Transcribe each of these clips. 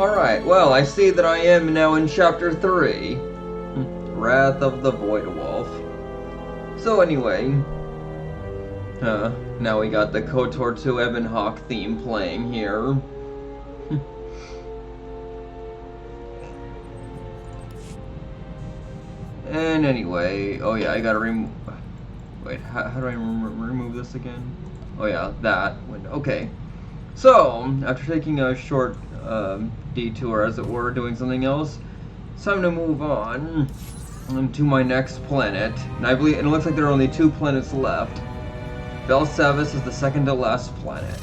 Alright, well, I see that I am now in Chapter 3. Wrath of the Void Wolf. So anyway, now we got the KOTOR 2 Ebon Hawk theme playing here. And anyway, oh yeah, I gotta wait, how do I remove this again? Oh yeah, that window. Okay. So, after taking a short detour, as it were, doing something else, it's time to move on to my next planet. And I believe, and it looks like there are only 2 planets left. Belsavis is the second to last planet.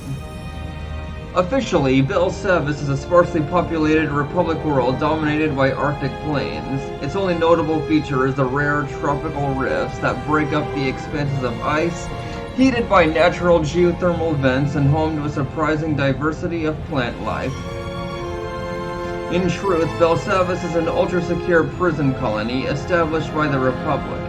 Officially, Belsavis is a sparsely populated Republic world dominated by Arctic plains. Its only notable feature is the rare tropical rifts that break up the expanses of ice, heated by natural geothermal vents and home to a surprising diversity of plant life. In truth, Belsavis is an ultra-secure prison colony established by the Republic.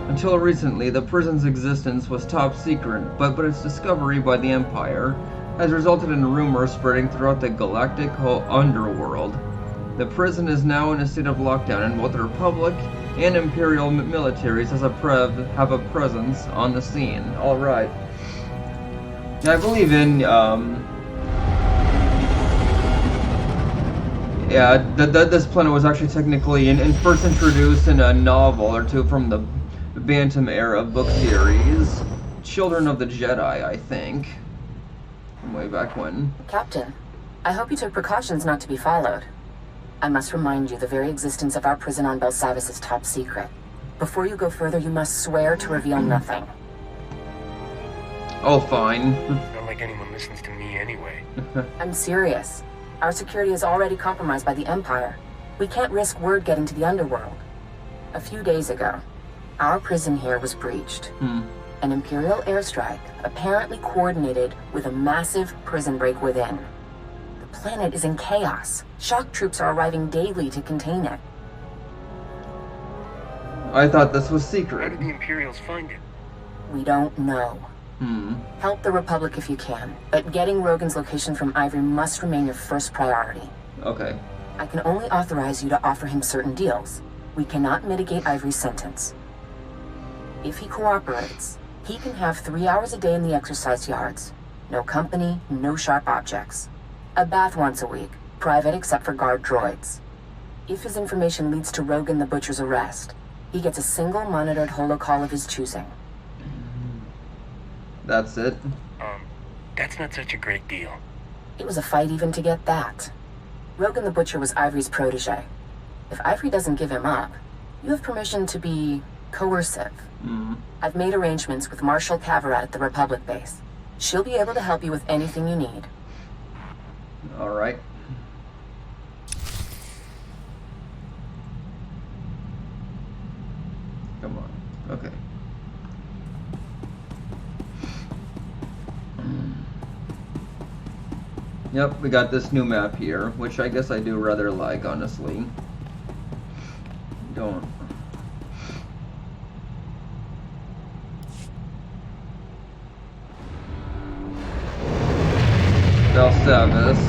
Until recently, the prison's existence was top secret, but its discovery by the Empire has resulted in rumors spreading throughout the galactic underworld. The prison is now in a state of lockdown, and both the Republic and Imperial militaries have a presence on the scene. Alright. I believe in, yeah, this planet was actually technically first introduced in a novel or 2 from the Bantam era book series. Children of the Jedi, I think. From way back when. Captain, I hope you took precautions not to be followed. I must remind you the very existence of our prison on Belsavis is top secret. Before you go further, you must swear to reveal nothing. Oh, fine. Not like anyone listens to me anyway. I'm serious. Our security is already compromised by the Empire. We can't risk word getting to the underworld. A few days ago, our prison here was breached. An Imperial airstrike, apparently coordinated with a massive prison break within. The planet is in chaos. Shock troops are arriving daily to contain it. I thought this was How secret. did the Imperials find it? We don't know. Help the Republic if you can, but getting Rogan's location from Ivory must remain your first priority. Okay. I can only authorize you to offer him certain deals. We cannot mitigate Ivory's sentence. If he cooperates, he can have 3 hours a day in the exercise yards. No company, no sharp objects. A bath once a week, private except for guard droids. If his information leads to Rogan the Butcher's arrest, he gets a single monitored holocall of his choosing. That's it. That's not such a great deal. It was a fight even to get that. Rogan the Butcher was Ivory's protege. If Ivory doesn't give him up, you have permission to be coercive. I've made arrangements with Marshal Cavarat at the Republic base. She'll be able to help you with anything you need. Alright. Come on. Okay. Yep, we got this new map here, which I guess I do rather like, honestly. Don't. Belsavis.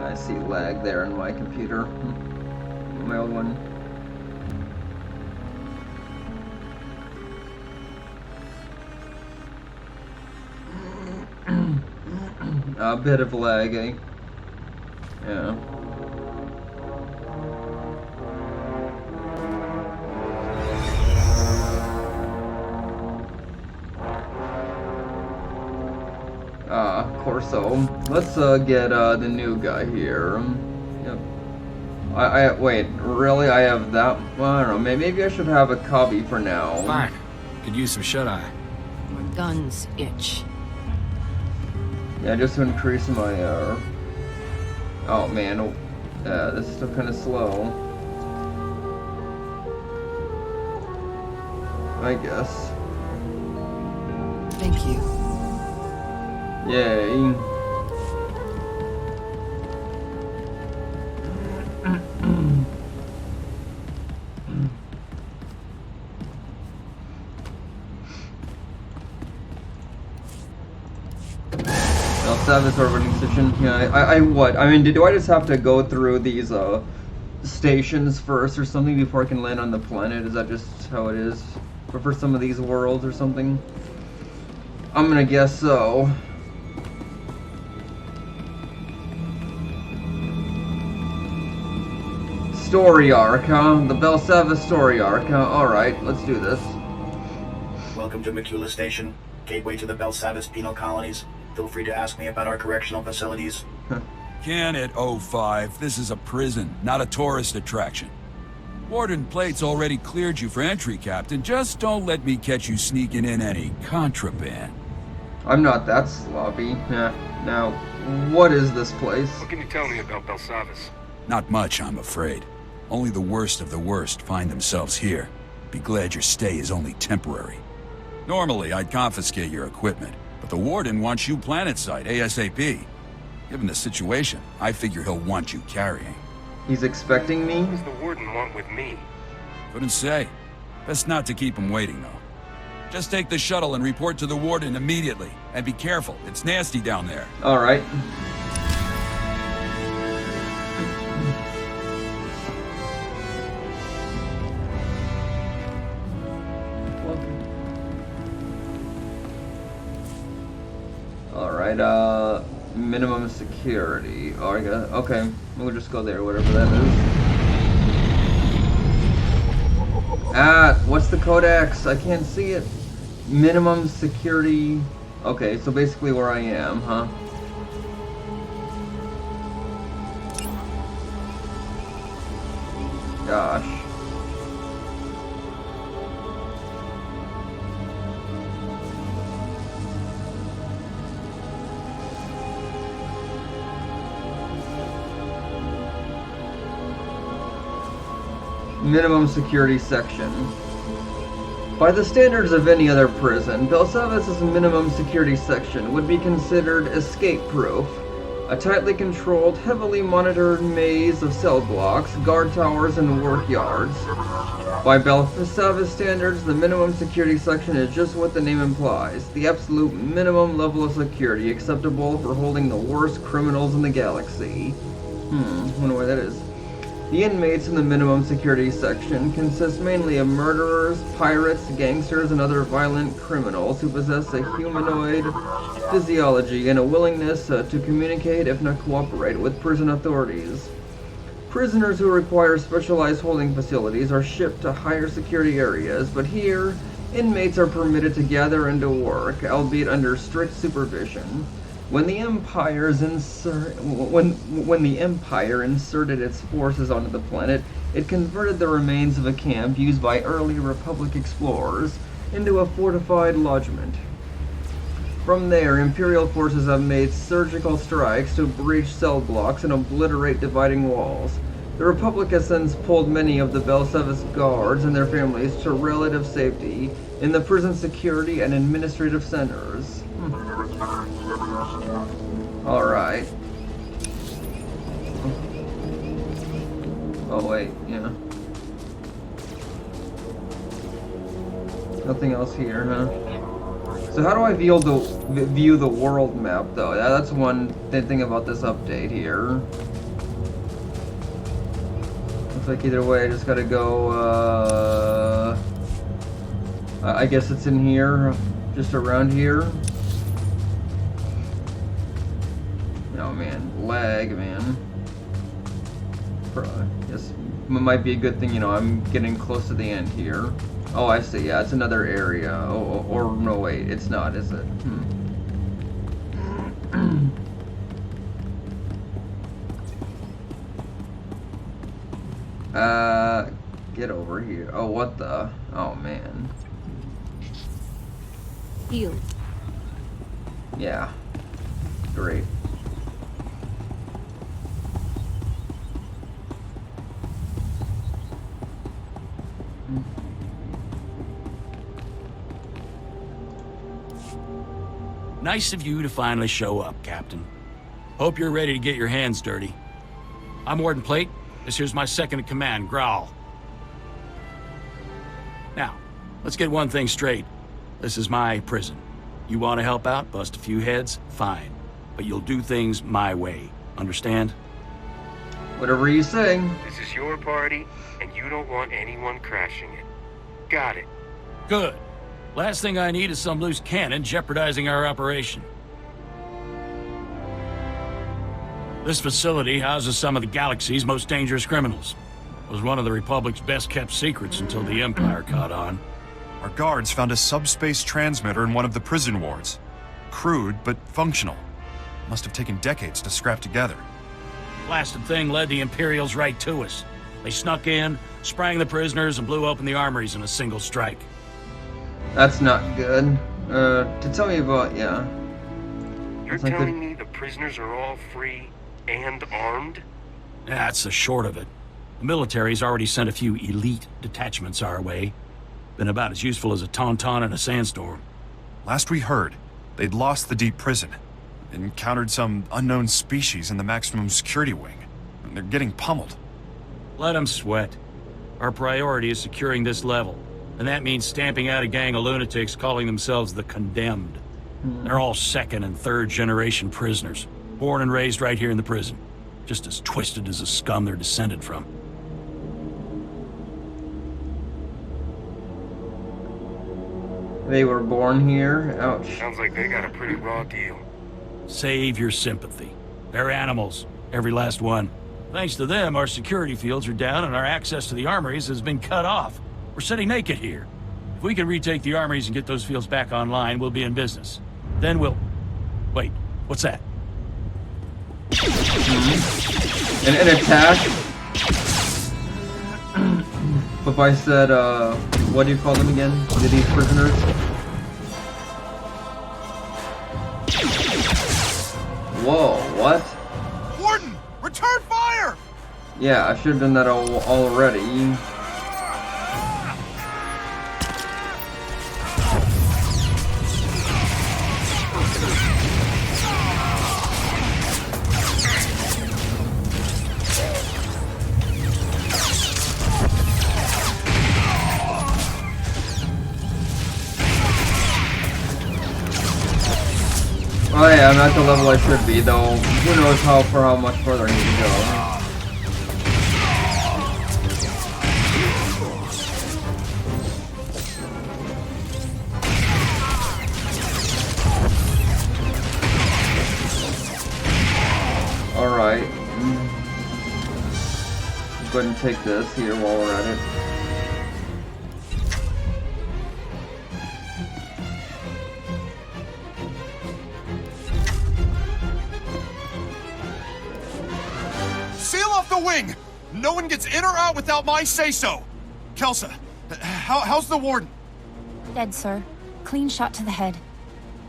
I see lag there in my computer. My old one. A bit of lag, eh? Yeah. Corso. Let's get the new guy here. Yep. Wait, really? I have that? Well, I don't know. Maybe I should have a copy for now. Fine. Could use some shut-eye. Your guns itch. Yeah, just to increase my, oh man, this is still kind of slow. I guess. Thank you. Yay. Savas orbiting station. Yeah, I what? I mean, do I just have to go through these stations first or something before I can land on the planet? Is that just how it is? Or for some of these worlds or something? I'm gonna guess so. Story arc, huh? The Belsava story arc, huh? Alright, let's do this. Welcome to Macula Station, gateway to the Belsavis penal colonies. Feel free to ask me about our correctional facilities. Can it, 05? This is a prison, not a tourist attraction. Warden Plate's already cleared you for entry, Captain. Just don't let me catch you sneaking in any contraband. I'm not that sloppy. Yeah. Now, what is this place? What can you tell me about Belsavis? Not much, I'm afraid. Only the worst of the worst find themselves here. Be glad your stay is only temporary. Normally, I'd confiscate your equipment, but the Warden wants you planetside ASAP. Given the situation, I figure he'll want you carrying. He's expecting me? What does the Warden want with me? Couldn't say. Best not to keep him waiting, though. Just take the shuttle and report to the Warden immediately. And be careful, it's nasty down there. Alright. Alright, minimum security. Oh, I got, okay, we'll just go there, whatever that is. Ah, what's the codex? I can't see it. Minimum security. Okay, so basically where I am, huh? Gosh. Minimum security section. By the standards of any other prison, Belsavis' minimum security section would be considered escape-proof. A tightly controlled, heavily monitored maze of cell blocks, guard towers, and work yards. By Belsavis standards, the minimum security section is just what the name implies, the absolute minimum level of security acceptable for holding the worst criminals in the galaxy. Wonder why that is. The inmates in the minimum security section consist mainly of murderers, pirates, gangsters, and other violent criminals who possess a humanoid physiology and a willingness to communicate, if not cooperate, with prison authorities. Prisoners who require specialized holding facilities are shipped to higher security areas, but here, inmates are permitted to gather and to work, albeit under strict supervision. When the Empire inserted its forces onto the planet, it converted the remains of a camp used by early Republic explorers into a fortified lodgment. From there, Imperial forces have made surgical strikes to breach cell blocks and obliterate dividing walls. The Republic has since pulled many of the Belsavis guards and their families to relative safety in the prison security and administrative centers. Alright. Oh wait, yeah. Nothing else here, huh? So how do I view the world map, though? That's one thing about this update here. Looks like either way I just gotta go, I guess it's in here, just around here. Oh man, lag, man. Guess it might be a good thing, you know, I'm getting close to the end here. Oh, I see, yeah, it's another area. Oh, or no, wait, it's not, is it? Get over here. Oh, what the? Oh, man. Healed. Yeah. Great. Nice of you to finally show up, Captain. Hope you're ready to get your hands dirty. I'm Warden Plate. This here's my second in command, Growl. Now, let's get one thing straight. This is my prison. You want to help out, bust a few heads? Fine. but you'll do things my way. Understand? Whatever you say. This is your party, and you don't want anyone crashing it. Got it. Good. Last thing I need is some loose cannon jeopardizing our operation. This facility houses some of the galaxy's most dangerous criminals. It was one of the Republic's best-kept secrets until the Empire caught on. Our guards found a subspace transmitter in one of the prison wards. Crude, but functional. Must have taken decades to scrap together. Blasted thing led the Imperials right to us. They snuck in, sprang the prisoners, and blew open the armories in a single strike. That's not good. To tell me about, yeah. You're It's like telling me the prisoners are all free and armed? That's the short of it. The military's already sent a few elite detachments our way. Been about as useful as a tauntaun in a sandstorm. Last we heard, they'd lost the deep prison. Encountered some unknown species in the maximum security wing. And they're getting pummeled. Let them sweat. Our priority is securing this level. And that means stamping out a gang of lunatics calling themselves the Condemned. They're all second and third generation prisoners. Born and raised right here in the prison. Just as twisted as the scum they're descended from. They were born here? Ouch. Sounds like they got a pretty raw deal. Save your sympathy. They're animals. Every last one. Thanks to them, our security fields are down and our access to the armories has been cut off. We're sitting naked here. If we can retake the armories and get those fields back online, we'll be in business. Then we'll... Wait, what's that? An attack? But I said, what do you call them again? These prisoners? Whoa, what? Warden! Return fire! Yeah, I should have done that already. Oh yeah, I'm at the level I should be, though who knows how much further I need to go. Alright. Go ahead and take this here while we're at it. Seal off the wing! No one gets in or out without my say-so! Kelsa, how's the warden? Dead, sir. Clean shot to the head.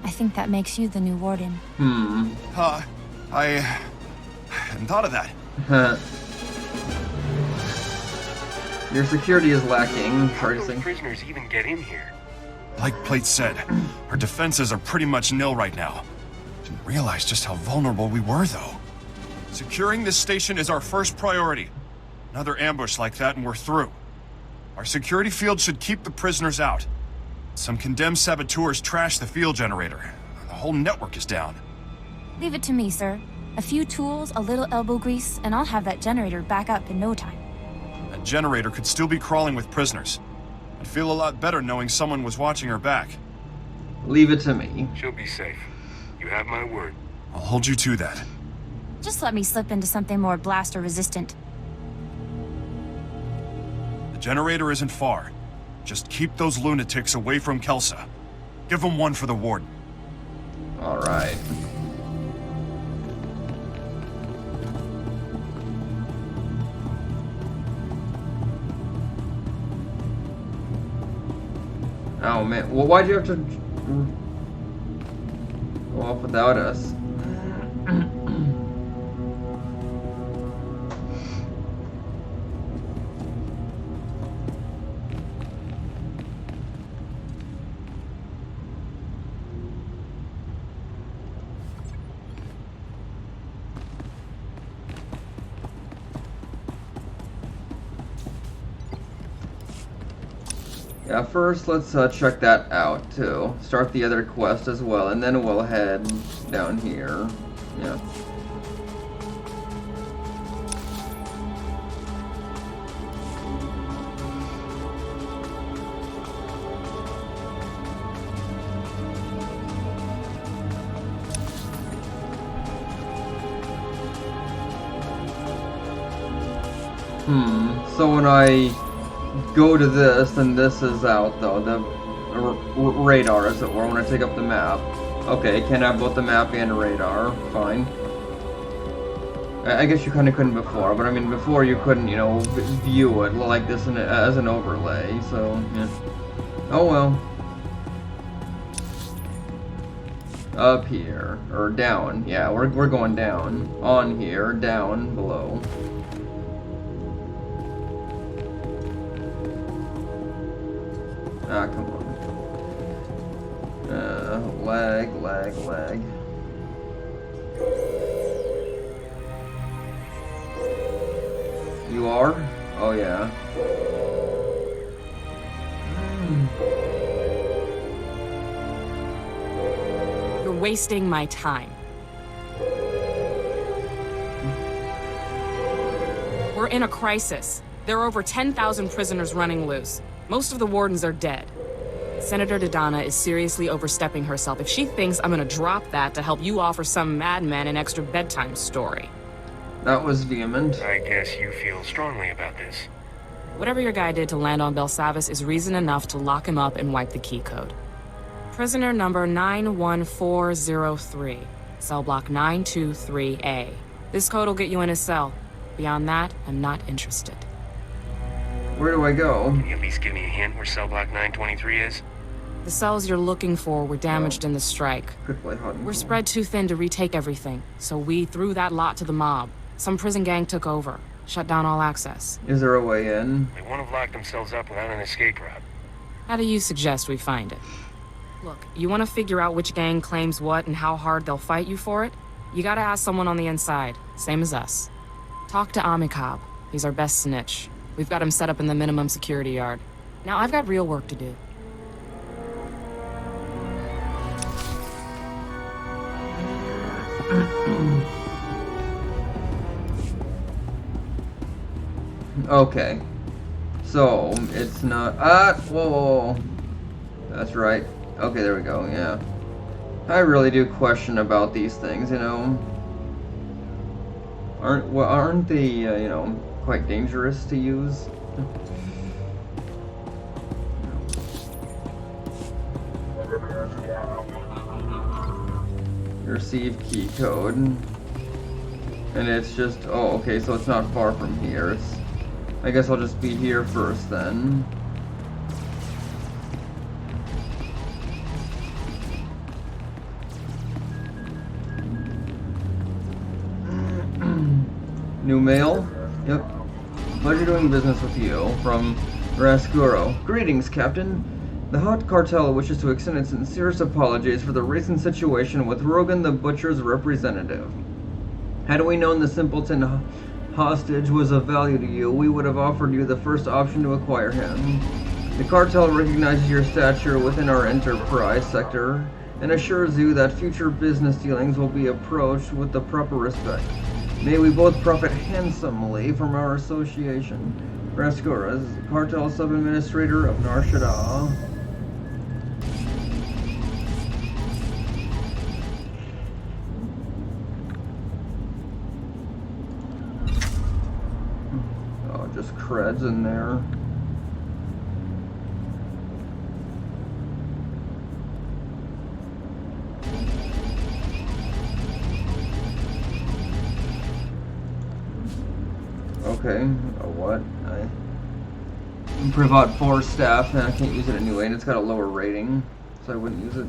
I think that makes you the new warden. I hadn't thought of that. Your security is lacking. How do those prisoners even get in here? Like Plate said, our defenses are pretty much nil right now. Didn't realize just how vulnerable we were, though. Securing this station is our first priority. Another ambush like that and we're through. Our security field should keep the prisoners out. Some condemned saboteurs trashed the field generator. The whole network is down. Leave it to me, sir. A few tools, a little elbow grease, and I'll have that generator back up in no time. That generator could still be crawling with prisoners. I'd feel a lot better knowing someone was watching her back. Leave it to me. She'll be safe. You have my word. I'll hold you to that. Just let me slip into something more blaster resistant. The generator isn't far. Just keep those lunatics away from Kelsa. Give them one for the warden. Alright. Oh man, well why'd you have to go off without us? Yeah, first let's check that out too. Start the other quest as well, and then we'll head down here. Yeah. So when I go to this, then this is out though, the radar as it were, when I take up the map. Okay, can have both the map and radar, fine. I guess you kind of couldn't before, but I mean before you couldn't, you know, view it like this as an overlay, so yeah. Oh well. Up here, or down, yeah, we're going down. On here, down, below. Ah, come on. Lag. You are? Oh, yeah. You're wasting my time. We're in a crisis. There are over 10,000 prisoners running loose. Most of the wardens are dead. Senator Dodonna is seriously overstepping herself if she thinks I'm gonna drop that to help you offer some madman an extra bedtime story. That was vehement. I guess you feel strongly about this. Whatever your guy did to land on Belsavis is reason enough to lock him up and wipe the key code. Prisoner number 91403, cell block 923A. This code will get you in his cell. Beyond that, I'm not interested. Where do I go? Can you at least give me a hint where cell block 923 is? The cells you're looking for were damaged in the strike. Could play hot and We're cold. spread too thin to retake everything, so we threw that lot to the mob. Some prison gang took over, shut down all access. Is there a way in? They won't have locked themselves up without an escape route. How do you suggest we find it? Look, you want to figure out which gang claims what and how hard they'll fight you for it? You gotta ask someone on the inside, same as us. Talk to Amikab. He's our best snitch. We've got him set up in the minimum security yard. Now I've got real work to do. Okay. So, it's not... whoa. That's right. Okay, there we go, yeah. I really do question about these things, you know. Aren't they, you know, quite dangerous to use? Receive key code. And it's just... oh, okay, so it's not far from here. It's... I guess I'll just be here first, then. New mail? Yep. Pleasure doing business with you. From Rascuro. Greetings, Captain. The Hot Cartel wishes to extend its sincerest apologies for the recent situation with Rogan the Butcher's representative. Had we known the simpleton hostage was of value to you, we would have offered you the first option to acquire him. The cartel recognizes your stature within our enterprise sector and assures you that future business dealings will be approached with the proper respect. May we both profit handsomely from our association. Rascuras, cartel sub-administrator of Nar Shaddaa. Oh, just creds in there. Okay, what? Privat 4 staff, I can't use it anyway, and it's got a lower rating, so I wouldn't use it.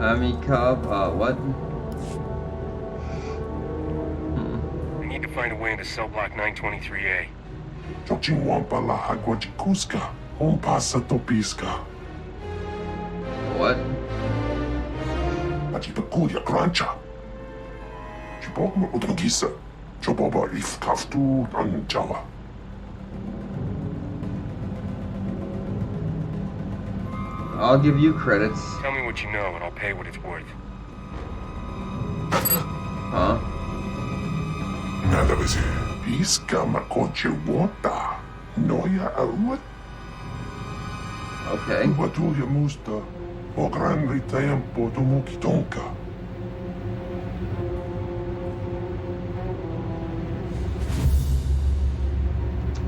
Amikab, what? We need to find a way into cell block 923A. Chochinwampa la agua de Cusca. On pasa topisca. What? Machipakulia Crancha. Chipokma Utrangisa. Choboba if Kaftu and Java. I'll give you credits. Tell me what you know and I'll pay what it's worth. Huh? Nada vez. Pisca macoche wota. Noya awat. Okay. Batulia musta. O grande tempo tumukitonka.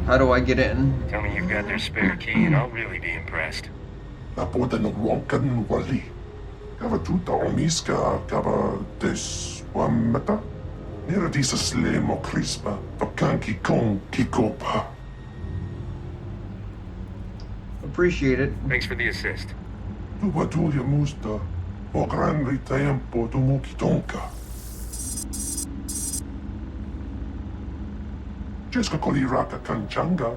How do I get in? Tell me you've got their spare key and I'll really be impressed. La porta no wonkan wali. Kava tuta omiska kava deswamata. Nera disa slemo crispa. Tokanki kon kikopa. Appreciate it. Thanks for the assist. Tu batulia musta. O grande tempo tumukitonka. Jeska koliraka kanchanga.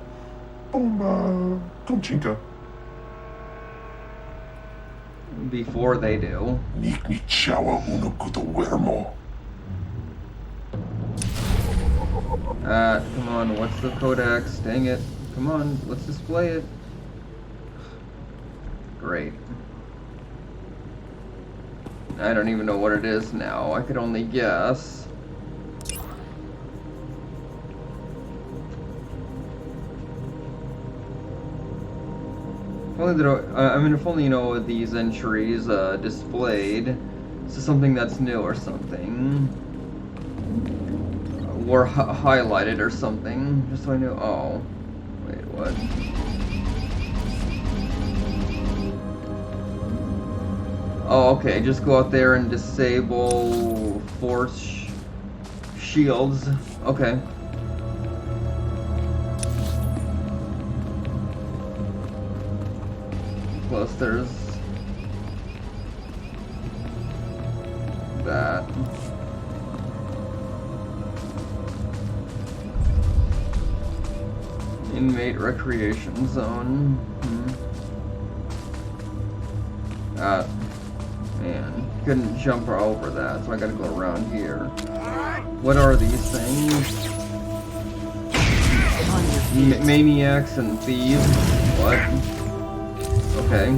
Bomba tonchinka. Before they do. Nikni chawa uno kuto wermo. Come on, what's the codex? Dang it. Come on, let's display it. Great. I don't even know what it is now. I could only guess. If only you know these entries displayed. This is something that's new or something. Or highlighted or something. Just so I knew. Oh. Wait, what? Oh, okay. Just go out there and disable force shields. Okay. Plus there's that. Inmate recreation zone. Man, couldn't jump over that, so I gotta go around here. What are these things? Maniacs and thieves? What? Okay.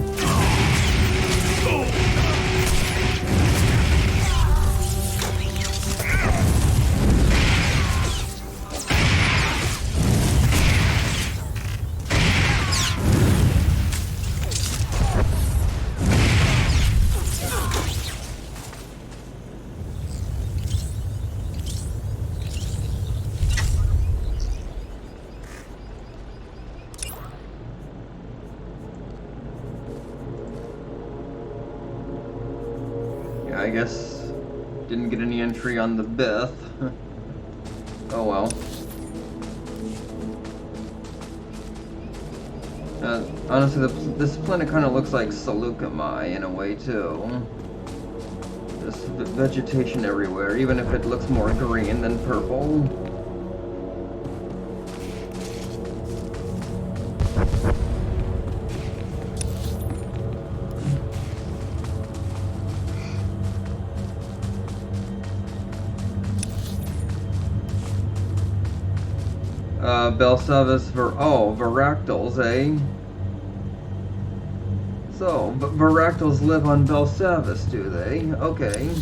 I guess didn't get any entry on the Beth. Oh well. Honestly, this planet kind of looks like Salukami in a way too. Just vegetation everywhere, even if it looks more green than purple. Belsavis Varactals, eh? So, but Varactals live on Belsavis, do they? Okay.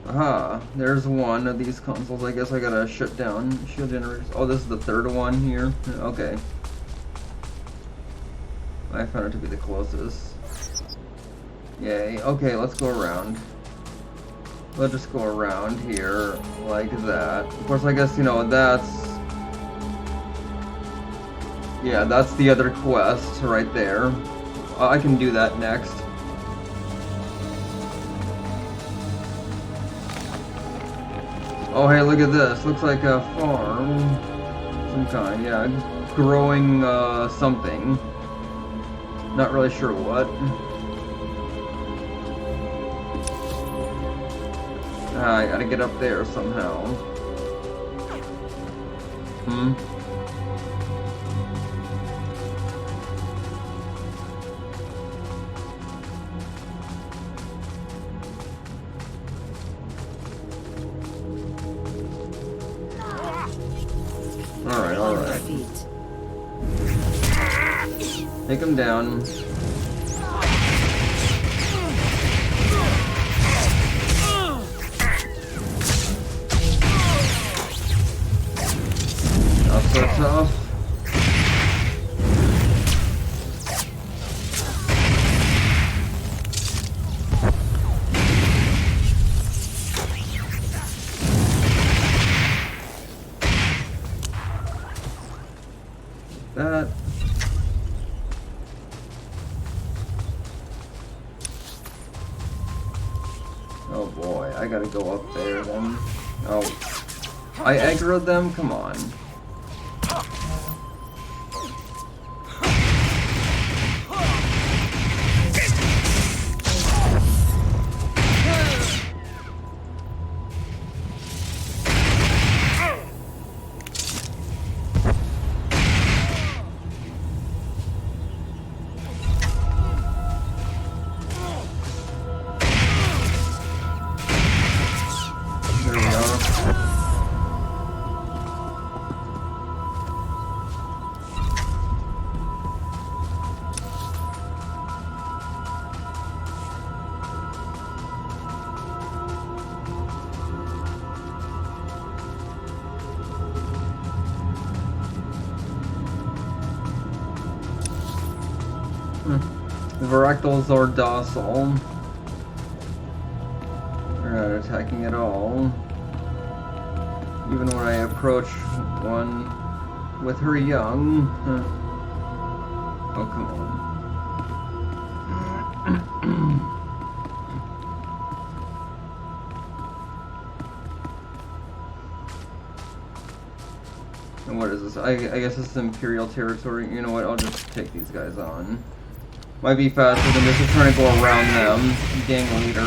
Aha, there's one of these consoles. I guess I gotta shut down shield generators. Oh, this is the third one here. Okay. I found it to be the closest. Yay. Okay, let's go around. We'll just go around here like that. Of course, I guess, you know, that's... Yeah, that's the other quest right there. I can do that next. Oh, hey, look at this. Looks like a farm. Some kind, yeah. growing something. Not really sure what. I gotta get up there somehow. Alright. Take him down. Not so tough. That. Oh boy, I gotta go up there then. Oh. I aggroed them? Come on. The Varactals are docile. They're not attacking at all. Even when I approach one with her young. Oh, come on. And what is this? I guess this is Imperial territory. You know what? I'll just take these guys on. Might be faster than just trying to go around them. Gang leader.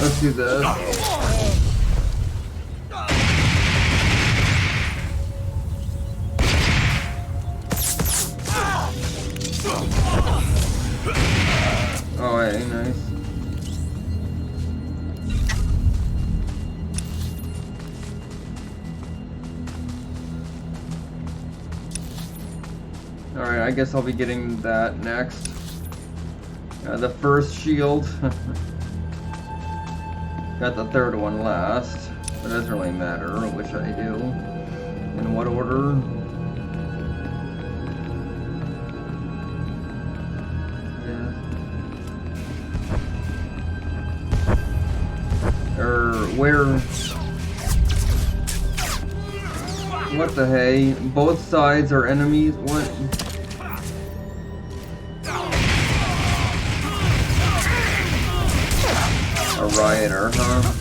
Let's do this. Oh, hey, nice. Alright, I guess I'll be getting that next. The first shield. Got the third one last. It doesn't really matter which I do. In what order. Where? What the hey? Both sides are enemies? What? A rioter, huh?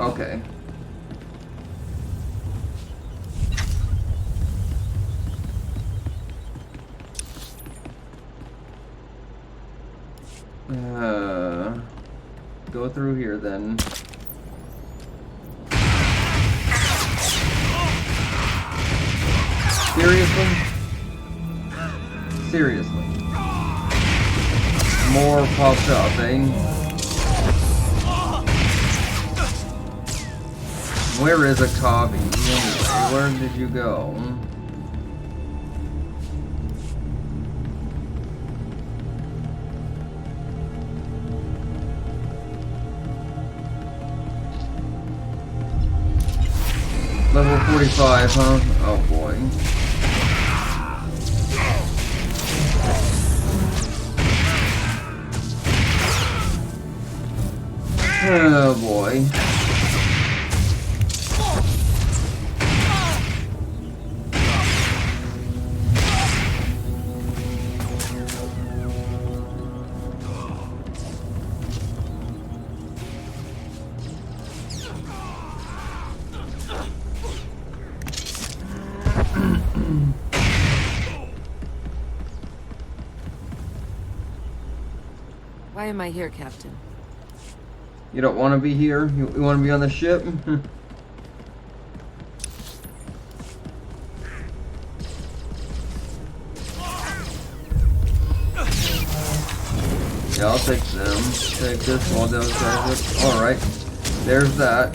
Okay. Go through here then. Seriously? Seriously. More popped up, eh? Where is Akabi? Anyway, where did you go? Level 45, huh? Oh boy. Oh boy. Why am I here, Captain? You don't want to be here? You want to be on the ship? Yeah, I'll take them. Take this while those guys are... Alright. There's that.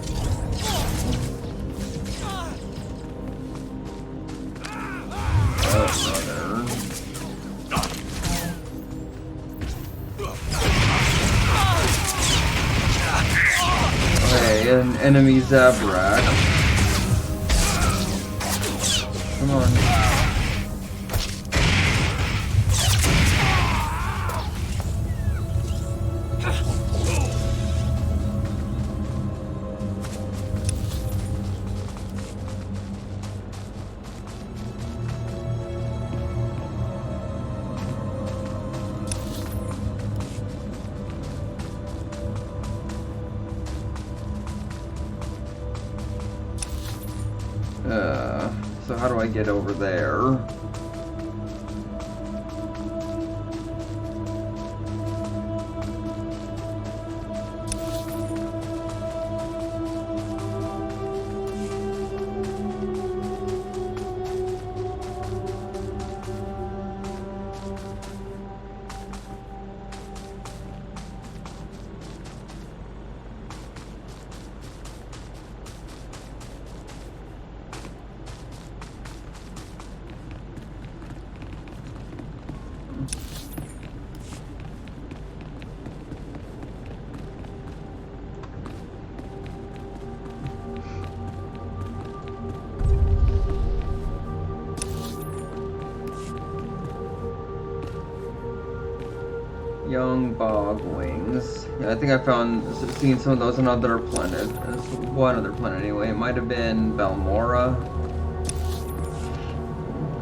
Okay, an enemy Zabrak. Come on. So how do I get over there? Young bogwings. Yeah, I think I seen some of those on another planet. There's one other planet anyway. It might have been Balmora.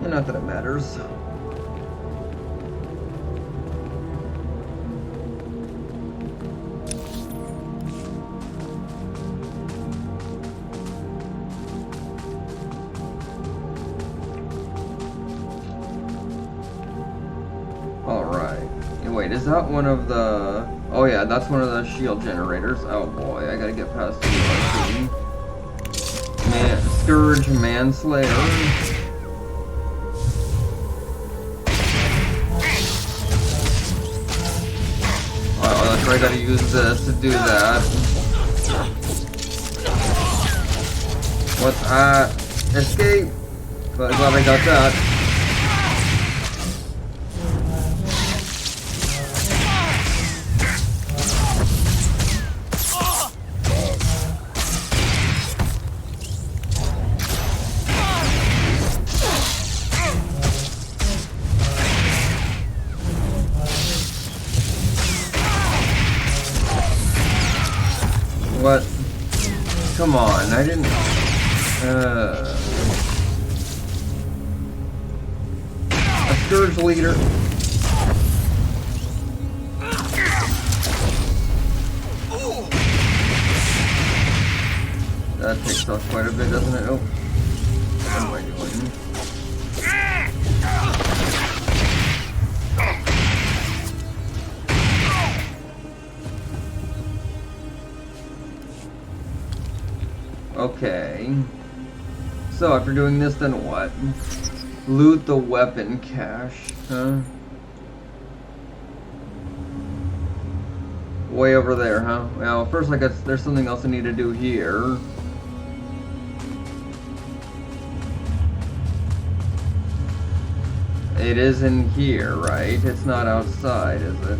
Yeah, not that it matters. Wait, is that one of the... Oh yeah, that's one of the shield generators. Oh boy, I gotta get past the Scourge Manslayer. Oh, that's right, I gotta use this to do that. What's that? Escape! But I'm glad I got that. What? Come on, I didn't... A Scourge Leader. That takes off quite a bit, doesn't it? Oh. What am I doing? Okay. So after doing this, then what? Loot the weapon cache, huh? Way over there, huh? Well, first I guess there's something else I need to do here. It is in here, right? It's not outside, is it?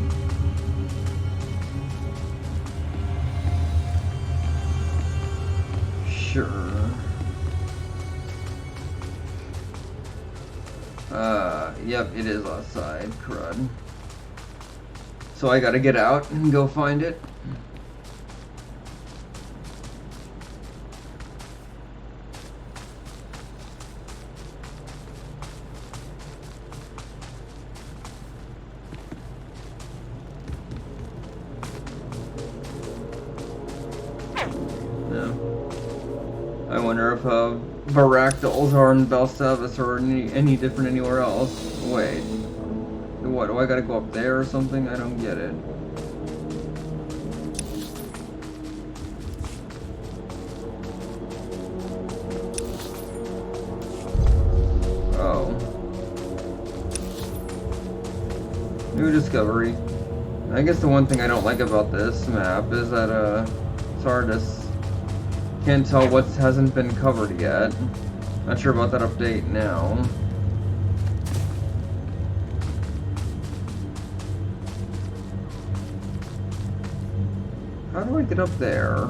Sure. Yep, it is outside. Crud. So I gotta get out and go find it. I wonder if Baractals are in Belsavis or any different anywhere else. Wait. what? Do I gotta go up there or something? I don't get it. Oh. New discovery. I guess the one thing I don't like about this map is that, it's hard to... Can't tell what hasn't been covered yet. Not sure about that update now. How do I get up there?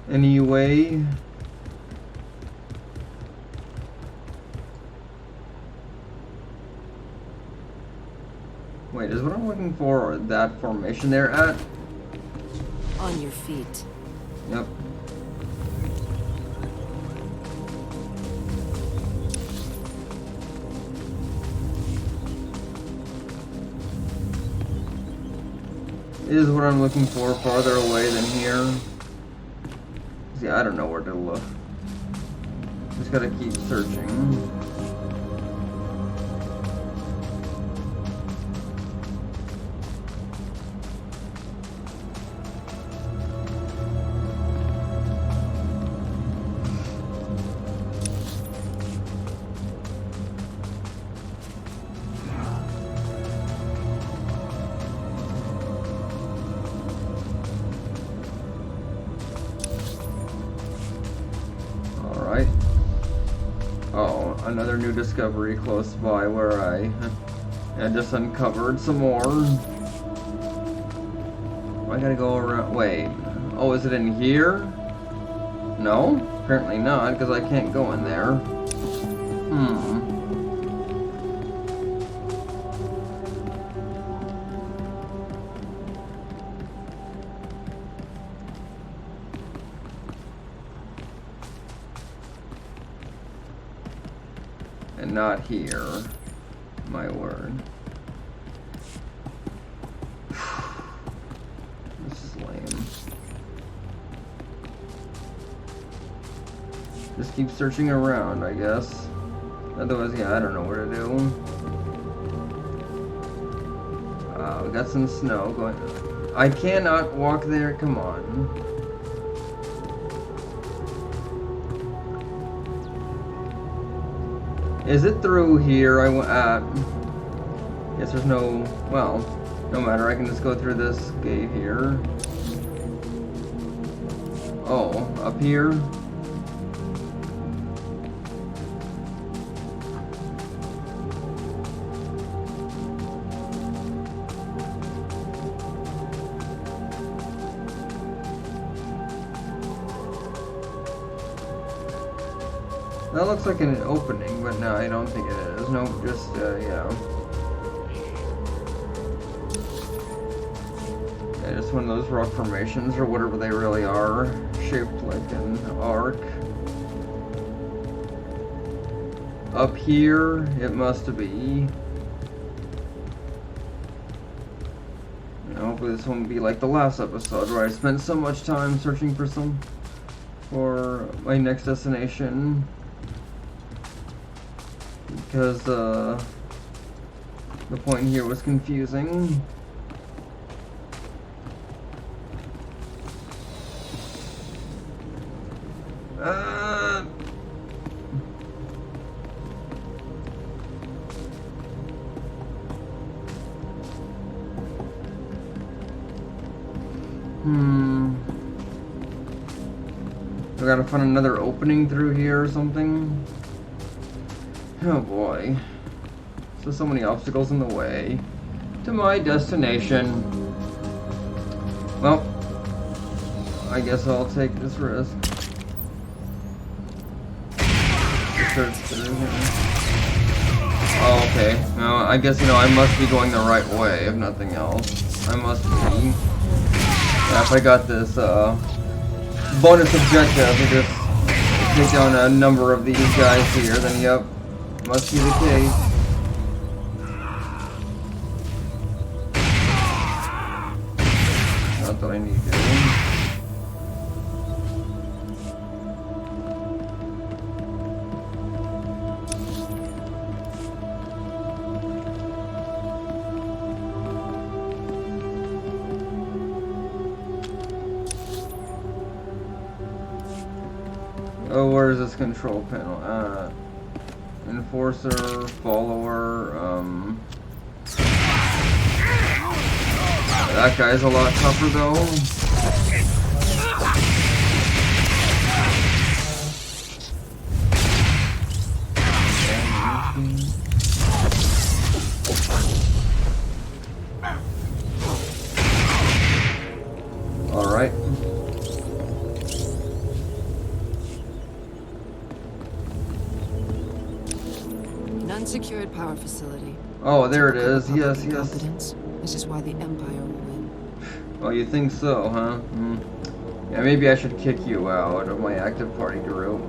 Anyway, wait, is what I'm looking for that formation there at? On your feet. Yep. Is what I'm looking for farther away than here? See, I don't know where to look. Just gotta keep searching. Another new discovery close by where I just uncovered some more. I gotta go around. Wait. Oh, is it in here? No? Apparently not, because I can't go in there. And not here. My word. This is lame. Just keep searching around, I guess. Otherwise, yeah, I don't know what to do. We got some snow going. I cannot walk there, come on. Is it through here? Guess there's no, well, no matter, I can just go through this gate here. Oh, up here? That looks like an opening, but no, I don't think it is. No, just, yeah. Yeah, just one of those rock formations, or whatever they really are, shaped like an arc. Up here, it must be. And hopefully this won't be like the last episode, where I spent so much time searching for my next destination. Because the point here was confusing. I gotta find another opening through here or something. Oh boy. So many obstacles in the way to my destination. Well, I guess I'll take this risk. Oh, okay. No, I guess, I must be going the right way, if nothing else. I must be. Yeah, if I got this, bonus objective to just take down a number of these guys here, then yep, must be the case. Not that I need to. Oh, where is this control panel? Enforcer, follower, that guy's a lot tougher though. Alright. Unsecured power facility. Oh, there it is. Yes, yes. Competence. This is why the Empire will win. Oh, you think so, huh? Yeah, maybe I should kick you out of my active party group.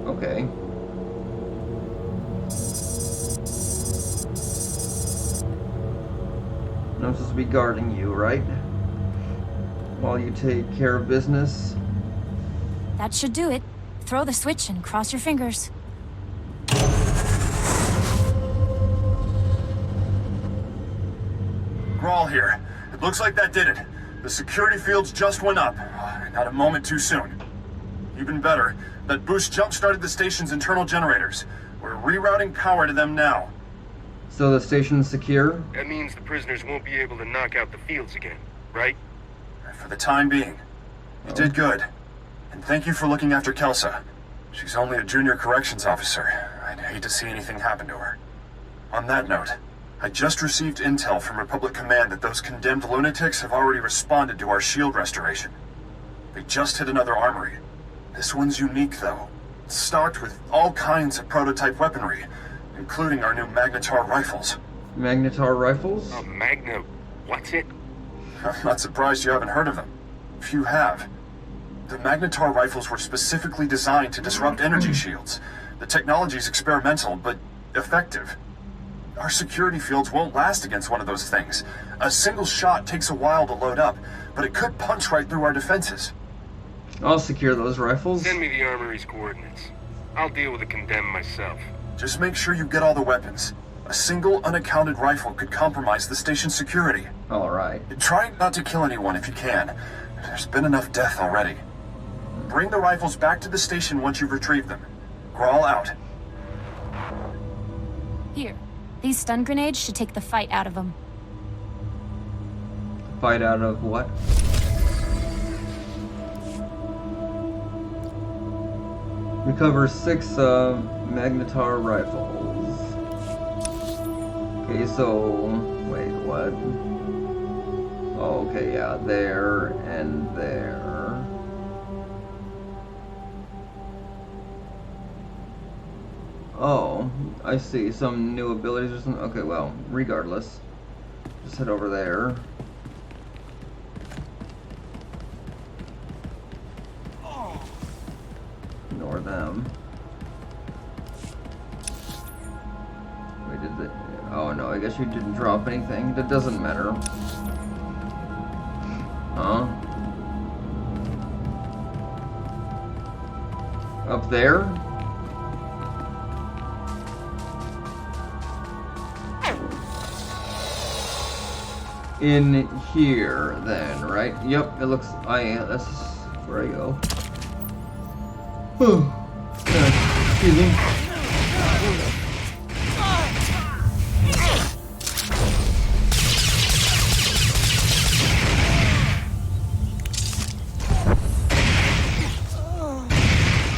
Okay. I'm supposed to be guarding you, right? While you take care of business. That should do it. Throw the switch and cross your fingers. Grawl here. It looks like that did it. The security fields just went up. Not a moment too soon. Even better, that boost jump-started the station's internal generators. We're rerouting power to them now. So the station's secure? That means the prisoners won't be able to knock out the fields again, right? For the time being. You did good. And thank you for looking after Kelsa. She's only a junior corrections officer. I'd hate to see anything happen to her. On that note, I just received intel from Republic Command that those condemned lunatics have already responded to our shield restoration. They just hit another armory. This one's unique, though. It's stocked with all kinds of prototype weaponry, including our new Magnetar rifles. Magnetar rifles? What's it? I'm not surprised you haven't heard of them. Few have. The Magnetar rifles were specifically designed to disrupt energy shields. The technology's experimental, but effective. Our security fields won't last against one of those things. A single shot takes a while to load up, but it could punch right through our defenses. I'll secure those rifles. Send me the armory's coordinates. I'll deal with the condemned myself. Just make sure you get all the weapons. A single unaccounted rifle could compromise the station's security. Alright. Try not to kill anyone if you can. There's been enough death already. Bring the rifles back to the station once you've retrieved them. Crawl out. Here. These stun grenades should take the fight out of them. Fight out of what? Recover 6 Magnetar rifles. Okay, so... wait, what? Oh, okay, yeah, there and there. Oh, I see. Some new abilities or something. Okay, well, regardless. Just head over there. Ignore them. Wait, did they... oh no, I guess you didn't drop anything. That doesn't matter. Huh? Up there? In here, then, right? Yep, it looks... that's where I go. Excuse me.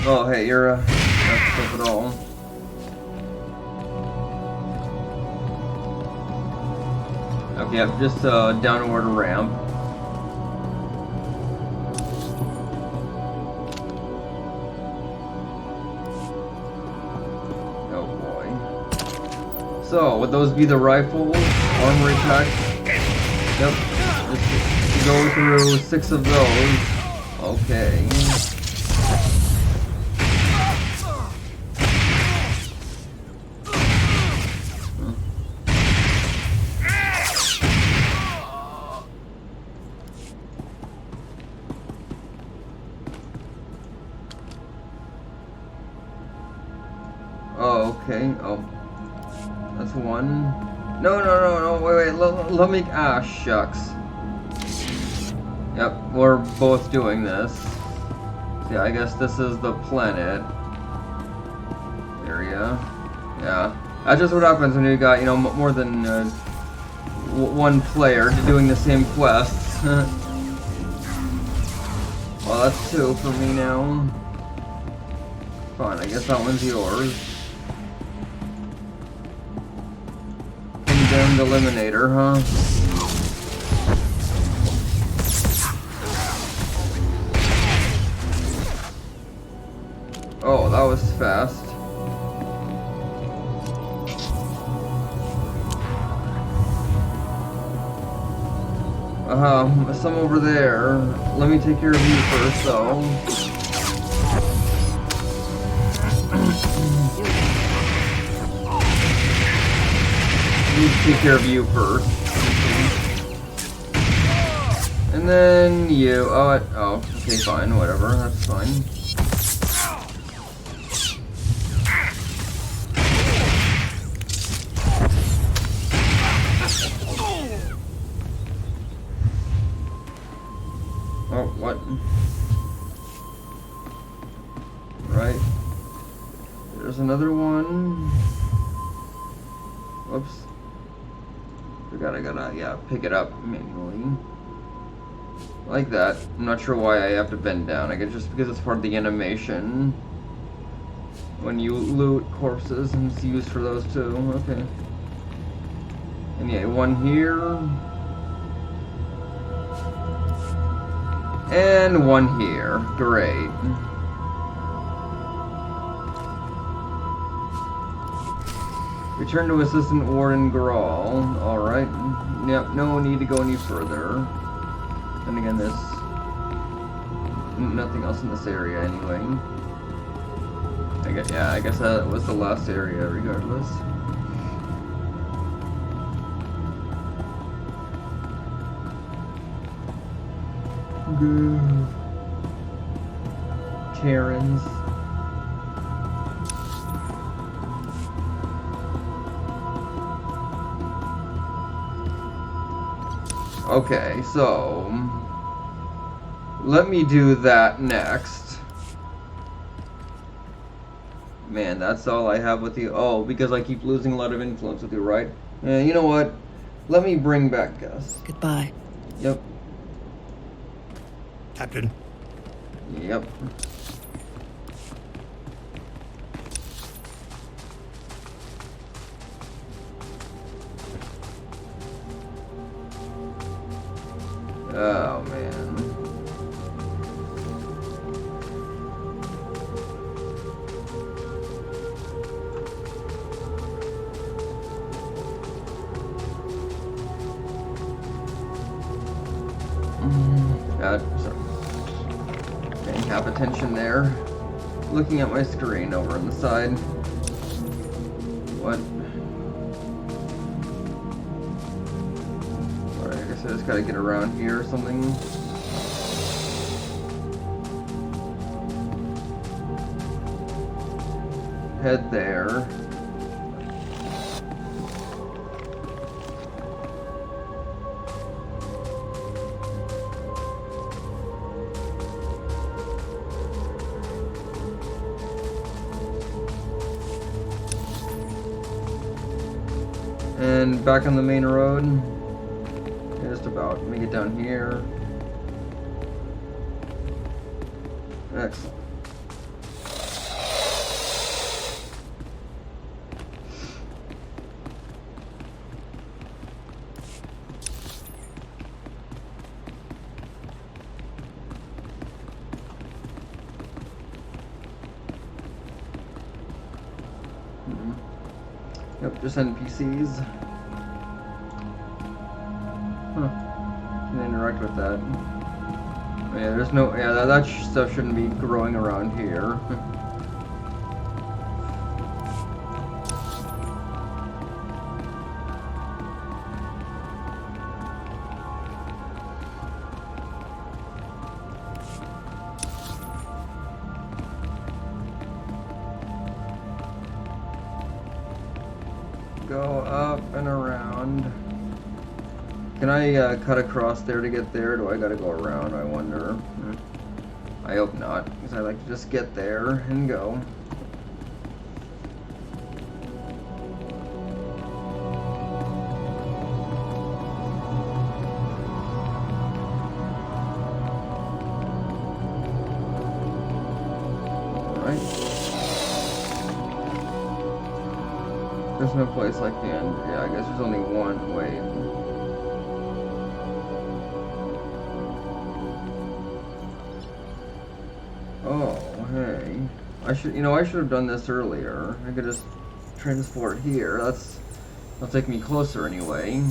Oh, hey, you're, not tough at all. Okay, yep, just a downward ramp. Oh boy. So, would those be the rifles? Armory packs? Yep. Just Go through 6 of those. Okay. Oh, okay. Oh. That's one. No, wait, let me, ah, shucks. Yep, we're both doing this. Yeah, I guess this is the planet area. Yeah, that's just what happens when you got, you know, more than one player doing the same quests. Well, that's 2 for me now. Fine, I guess that one's yours. Condemned Eliminator, huh? Oh, that was fast. Some over there. Let me take care of you first, though. Let me take care of you first. And then you. Oh, okay, fine, whatever, that's fine. Oh, what? Right. There's another one. Whoops. I gotta, yeah, pick it up manually. Like that. I'm not sure why I have to bend down. I guess just because it's part of the animation. When you loot corpses, and it's used for those too. Okay. And yeah, one here. And one here. Great. Return to Assistant Warden Grawl. Alright. Yep, no need to go any further. And again, there's nothing else in this area anyway. I guess that was the last area regardless. Good. Karens. Okay, so let me do that next. Man, that's all I have with you. Oh, because I keep losing a lot of influence with you, right? You know what? Let me bring back Gus. Goodbye. Yep. Captain. Yep. Oh, man. Sorry. Paying half attention there. Looking at my screen over on the side. What? Alright, I guess I just gotta get around here or something. Head there. And back on the main road. Just about. Let me get down here. Excellent. Yep, just NPCs. Huh. Can interact with with that. Yeah, there's no... Yeah, that stuff shouldn't be growing around here. Go up and around. Can I cut across there to get there? Do I gotta go around, I wonder? I hope not, because I like to just get there and go. There's no place like the end. Yeah, I guess there's only one. Wait. Oh, hey. I should have done this earlier. I could just transport here. That'll take me closer anyway.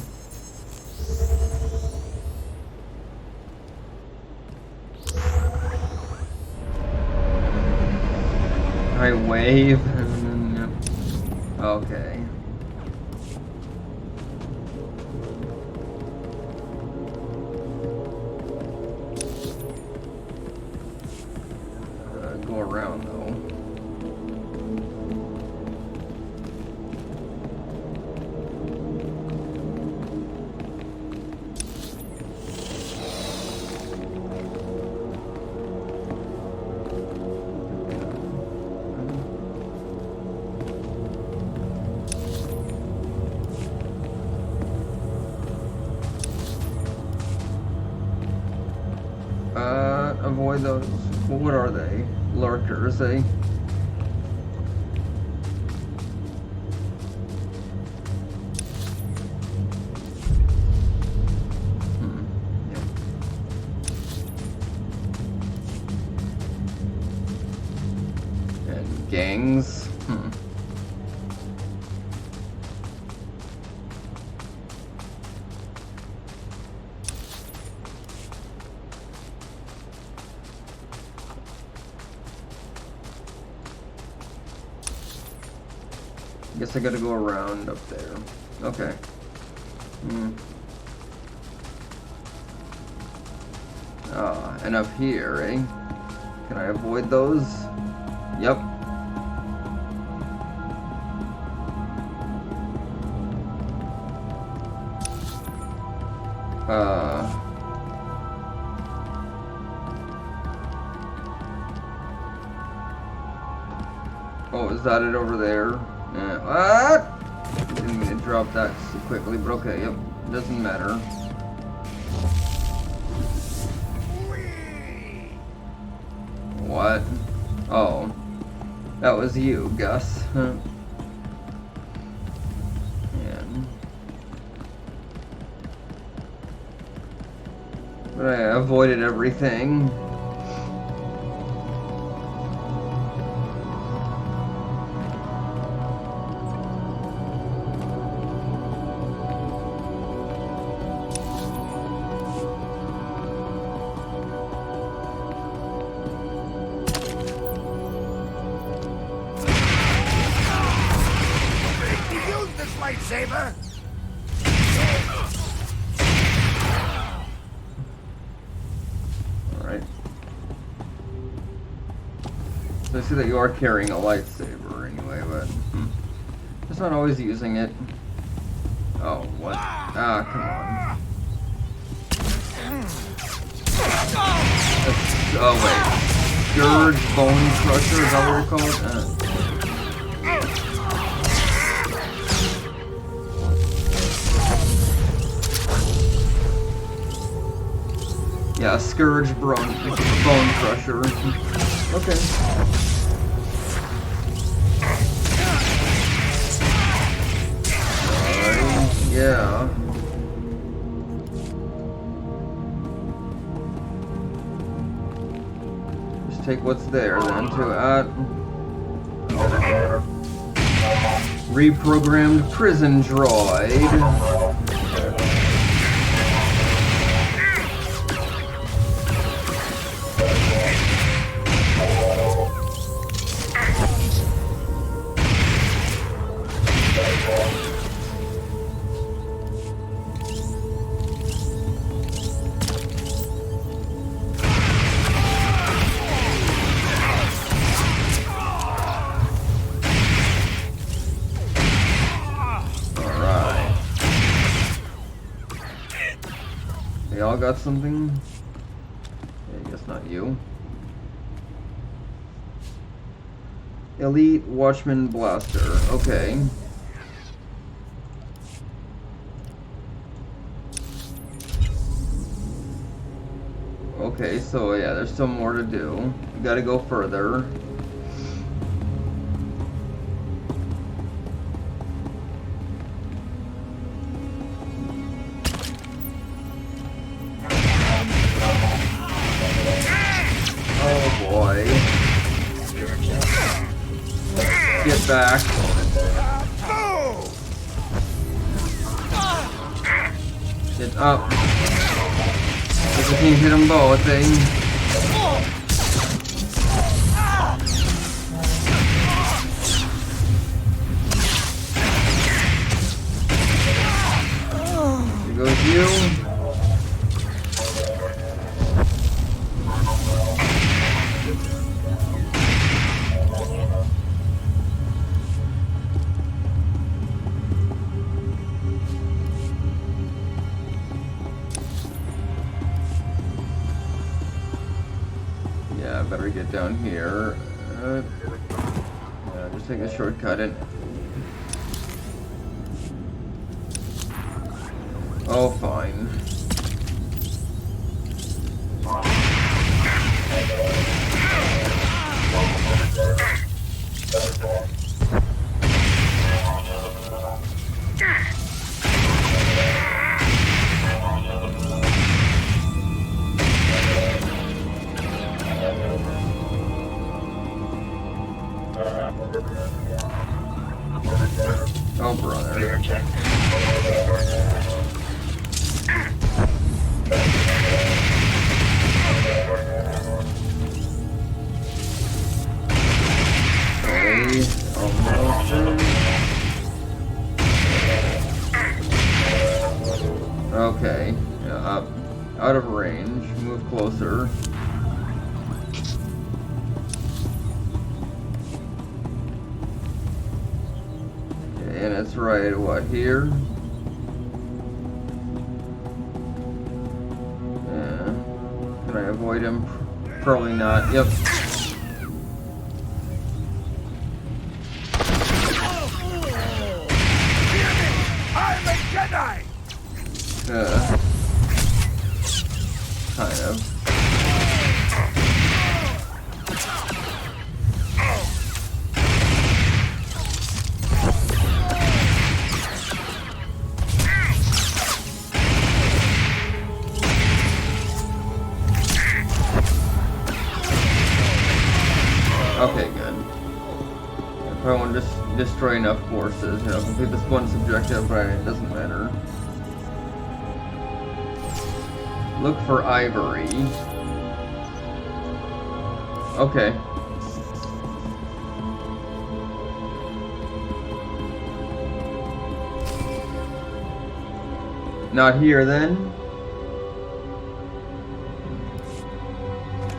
I wave. Okay. Go around though. Avoid those. Well, what are they? Lurkers, eh? Yep. And gangs. Guess I gotta go around up there. Okay. And up here, eh? Can I avoid those? Yep. Oh, is that it over there? What? Didn't mean to drop that so quickly, but okay, yep. Doesn't matter. What? Oh. That was you, Gus. Huh. But I avoided everything. Lightsaber? Alright. So I see that you are carrying a lightsaber anyway, but just not always using it. Oh, what? Ah, come on. That's, oh, wait. Scourge Bone Crusher, is that what you're called? Yeah, Scourge Bone Crusher. Okay. Yeah. Just take what's there then to reprogrammed prison droid. Kyle got something? Yeah, I guess not you. Elite Watchman Blaster. Okay. Okay, so yeah, there's still more to do. We gotta go further. Oh boy. Get back. Get up. If we can hit them both, eh? Here goes you. Yeah, I better get down here. Yeah, just take a shortcut in. Oh, fine. Oh, brother. Okay, almost in. Okay, yeah, up. Out of range. Move closer. And it's right, what, here? Yeah. Can I avoid him? Probably not. Yep. I'm a Jedi! Kind of. Okay, good. I probably want to destroy enough forces, you know, complete this one objective, but it doesn't matter. Look for ivory. Okay. Not here, then?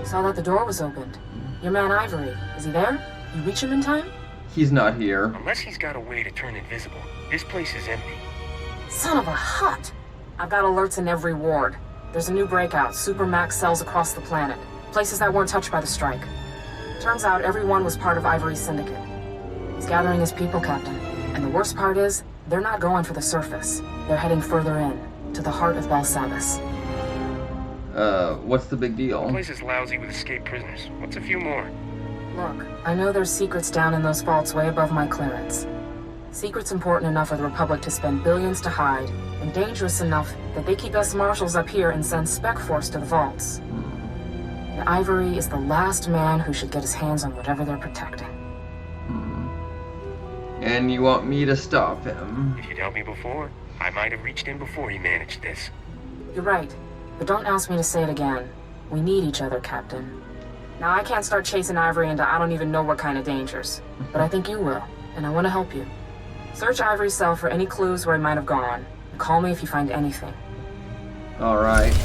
Saw that the door was opened. Your man Ivory, is he there? You reach him in time? He's not here. Unless he's got a way to turn invisible, this place is empty. Son of a hut! I've got alerts in every ward. There's a new breakout, Supermax cells across the planet. Places that weren't touched by the strike. Turns out everyone was part of Ivory's syndicate. He's gathering his people, Captain. And the worst part is, they're not going for the surface. They're heading further in, to the heart of Belsavis. What's the big deal? The place is lousy with escaped prisoners. What's a few more? Look, I know there's secrets down in those vaults way above my clearance. Secrets important enough for the Republic to spend billions to hide, and dangerous enough that they keep us marshals up here and send Spec Force to the vaults. And Ivory is the last man who should get his hands on whatever they're protecting. And you want me to stop him? If you'd helped me before, I might have reached in before he managed this. You're right, but don't ask me to say it again. We need each other, Captain. Now, I can't start chasing Ivory into I don't even know what kind of dangers, but I think you will, and I want to help you. Search Ivory's cell for any clues where he might have gone, and call me if you find anything. Alright.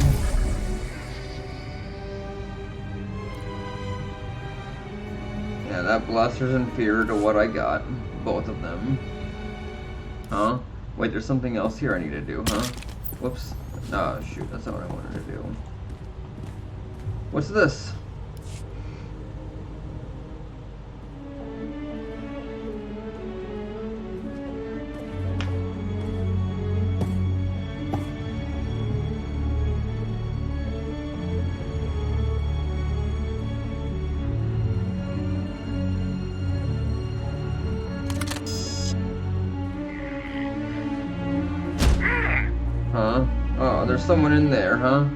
Yeah, that blaster's inferior to what I got. Both of them. Huh? Wait, there's something else here I need to do, huh? Whoops. Oh shoot, that's not what I wanted to do. What's this? Huh? Oh, there's someone in there, huh?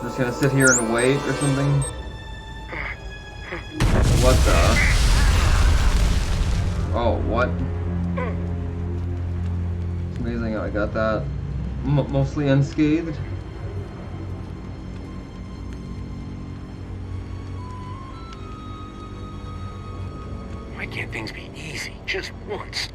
Just gonna sit here and wait or something? What the? Oh, what? It's amazing how I got that mostly unscathed. Why can't things be easy just once?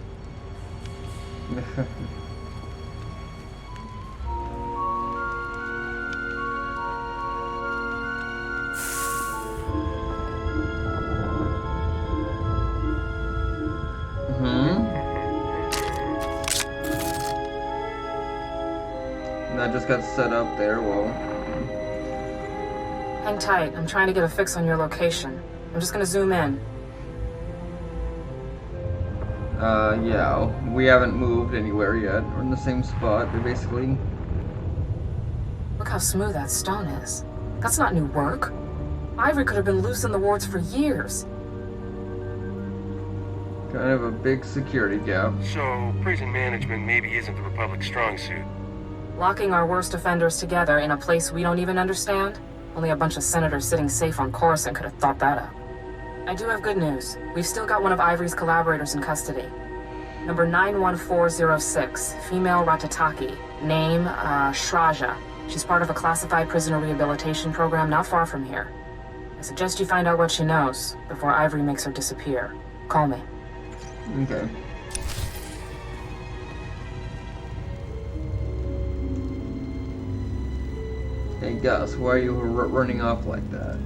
That just got set up there, well. Hang tight, I'm trying to get a fix on your location. I'm just gonna zoom in. Yeah, we haven't moved anywhere yet. We're in the same spot, basically. Look how smooth that stone is. That's not new work. Ivory could have been loose in the wards for years. Kind of a big security gap. So, prison management maybe isn't the Republic's strong suit. Locking our worst offenders together in a place we don't even understand? Only a bunch of senators sitting safe on Coruscant could have thought that up. I do have good news. We've still got one of Ivory's collaborators in custody. Number 91406, female Ratataki. Name, Shraja. She's part of a classified prisoner rehabilitation program not far from here. I suggest you find out what she knows before Ivory makes her disappear. Call me. Okay. Hey Gus, why are you running off like that?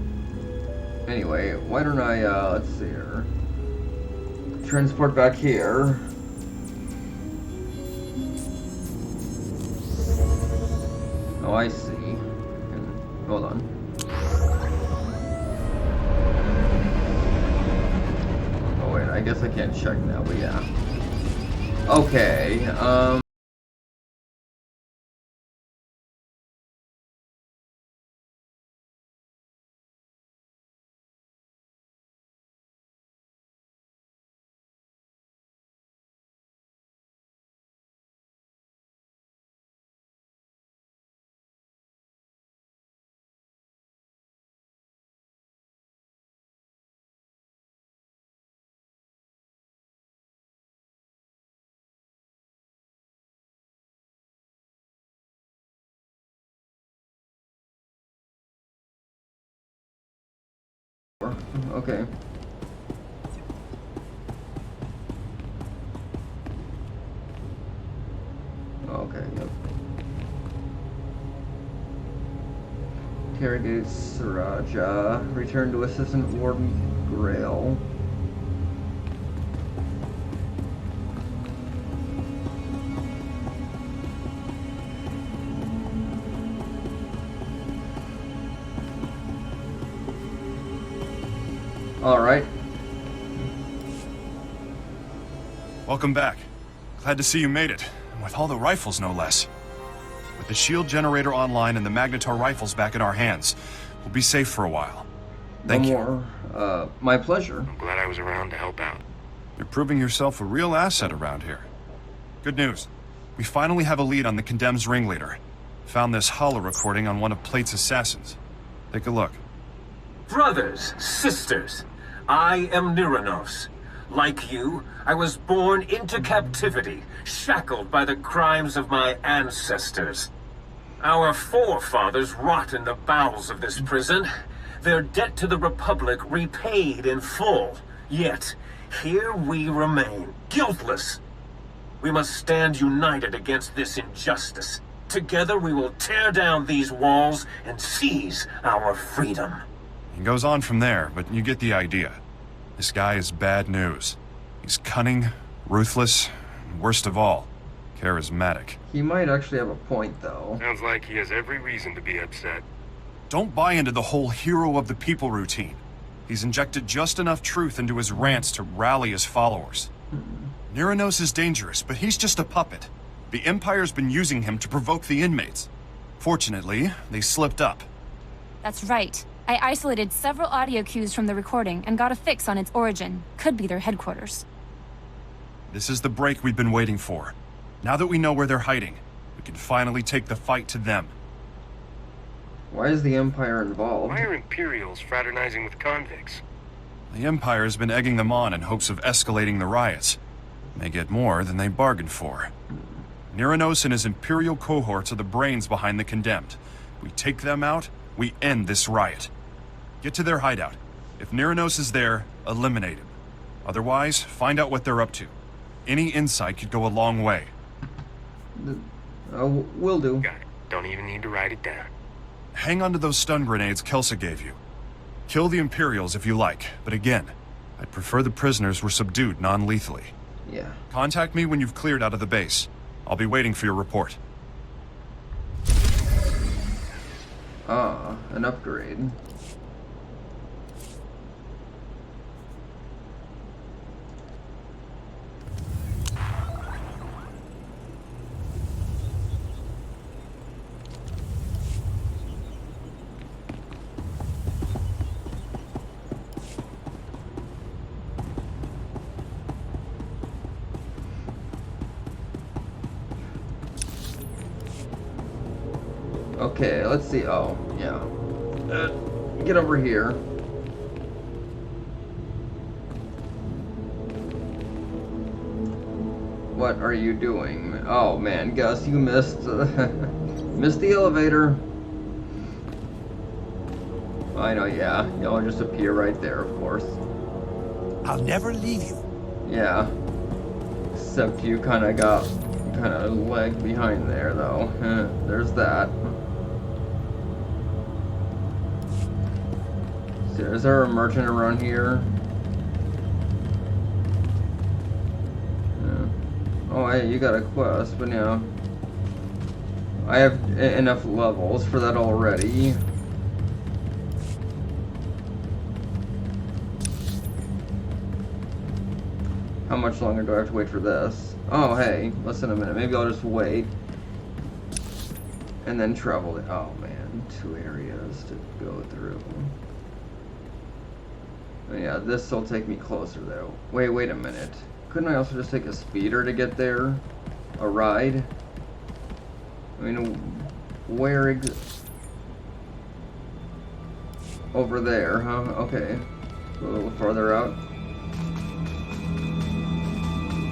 Anyway, why don't I, let's see here. Transport back here. Oh, I see. Hold on. Oh wait, I guess I can't check now, but yeah. Okay, okay. Okay, yep. Interrogate Suraja. Return to Assistant Warden Grail. Alright. Welcome back. Glad to see you made it. And with all the rifles, no less. With the shield generator online and the Magnetar rifles back in our hands, we'll be safe for a while. Thank you. My pleasure. I'm glad I was around to help out. You're proving yourself a real asset around here. Good news. We finally have a lead on the Condemned's ringleader. Found this holo recording on one of Plate's assassins. Take a look. Brothers, sisters, I am Niranos. Like you, I was born into captivity, shackled by the crimes of my ancestors. Our forefathers rot in the bowels of this prison, their debt to the Republic repaid in full. Yet, here we remain, guiltless. We must stand united against this injustice. Together we will tear down these walls and seize our freedom. He goes on from there, but you get the idea. This guy is bad news. He's cunning, ruthless, and worst of all, charismatic. He might actually have a point, though. Sounds like he has every reason to be upset. Don't buy into the whole hero of the people routine. He's injected just enough truth into his rants to rally his followers. Niranos is dangerous, but he's just a puppet. The Empire's been using him to provoke the inmates. Fortunately, they slipped up. That's right. I isolated several audio cues from the recording and got a fix on its origin. Could be their headquarters. This is the break we've been waiting for. Now that we know where they're hiding, we can finally take the fight to them. Why is the Empire involved? Why are Imperials fraternizing with convicts? The Empire has been egging them on in hopes of escalating the riots. They get more than they bargained for. Niranos and his Imperial cohorts are the brains behind the Condemned. We take them out, we end this riot. Get to their hideout. If Niranos is there, eliminate him. Otherwise, find out what they're up to. Any insight could go a long way. Will do. Got it. Don't even need to write it down. Hang on to those stun grenades Kelsa gave you. Kill the Imperials if you like, but again, I'd prefer the prisoners were subdued non-lethally. Yeah. Contact me when you've cleared out of the base. I'll be waiting for your report. Ah, an upgrade. Okay, let's see. Oh, yeah. Get over here. What are you doing? Oh man, Gus, you missed missed the elevator. I know, yeah. Y'all just appear right there, of course. I'll never leave you. Yeah. Except you kind of lagged behind there, though. There's that. So, is there a merchant around here? Oh, hey, you got a quest, but yeah. I have enough levels for that already. How much longer do I have to wait for this? Oh, hey, listen a minute. Maybe I'll just wait. And then travel. Oh, man. 2 areas to go through. Oh, yeah, this will take me closer, though. Wait a minute. Couldn't I also just take a speeder to get there? A ride? I mean, where over there, huh? Okay. A little farther out.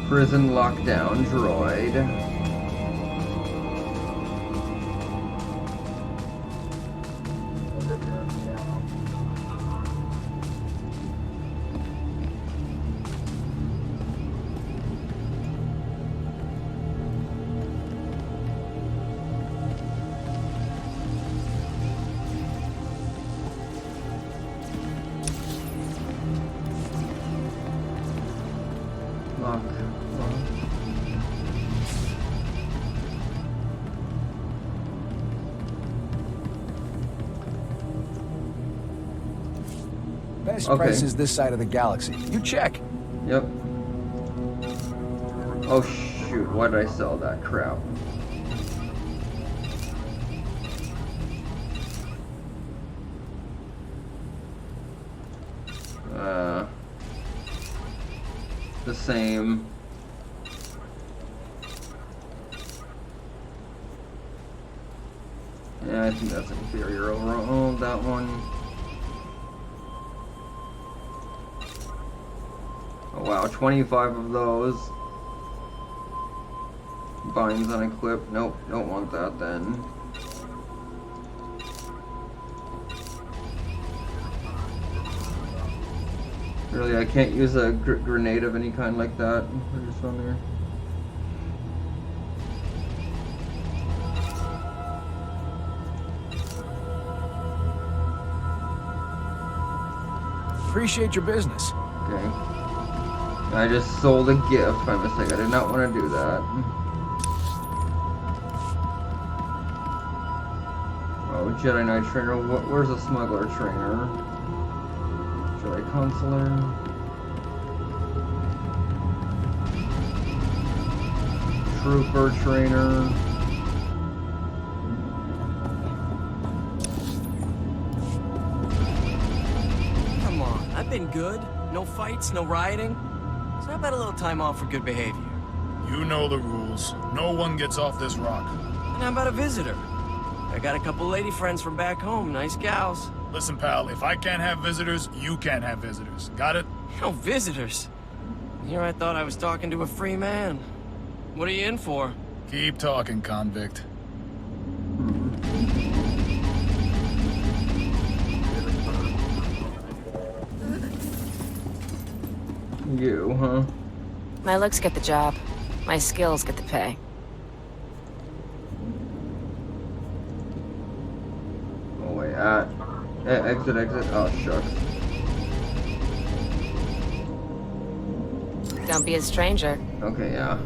Prison lockdown droid. Best prices this side of the galaxy. You check. Yep. Oh shoot, why did I sell that crap? The same. Yeah, I think that's inferior overall. Oh, that one. Oh wow, 25 of those. Binds unequipped. Nope, don't want that then. Really, I can't use a grenade of any kind like that. They're just on there. Appreciate your business. Okay. I just sold a gift by mistake. I did not want to do that. Oh, Jedi Knight trainer. Where's the smuggler trainer? Jedi consular. Trooper trainer. Come on, I've been good. No fights, no rioting. So how about a little time off for good behavior? You know the rules. No one gets off this rock. And how about a visitor? I got a couple lady friends from back home, nice gals. Listen, pal, if I can't have visitors, you can't have visitors. Got it? No visitors. Here I thought I was talking to a free man. What are you in for? Keep talking, convict. You, huh? My looks get the job. My skills get the pay. Oh wait, exit. Oh shucks. Don't be a stranger. Okay, yeah.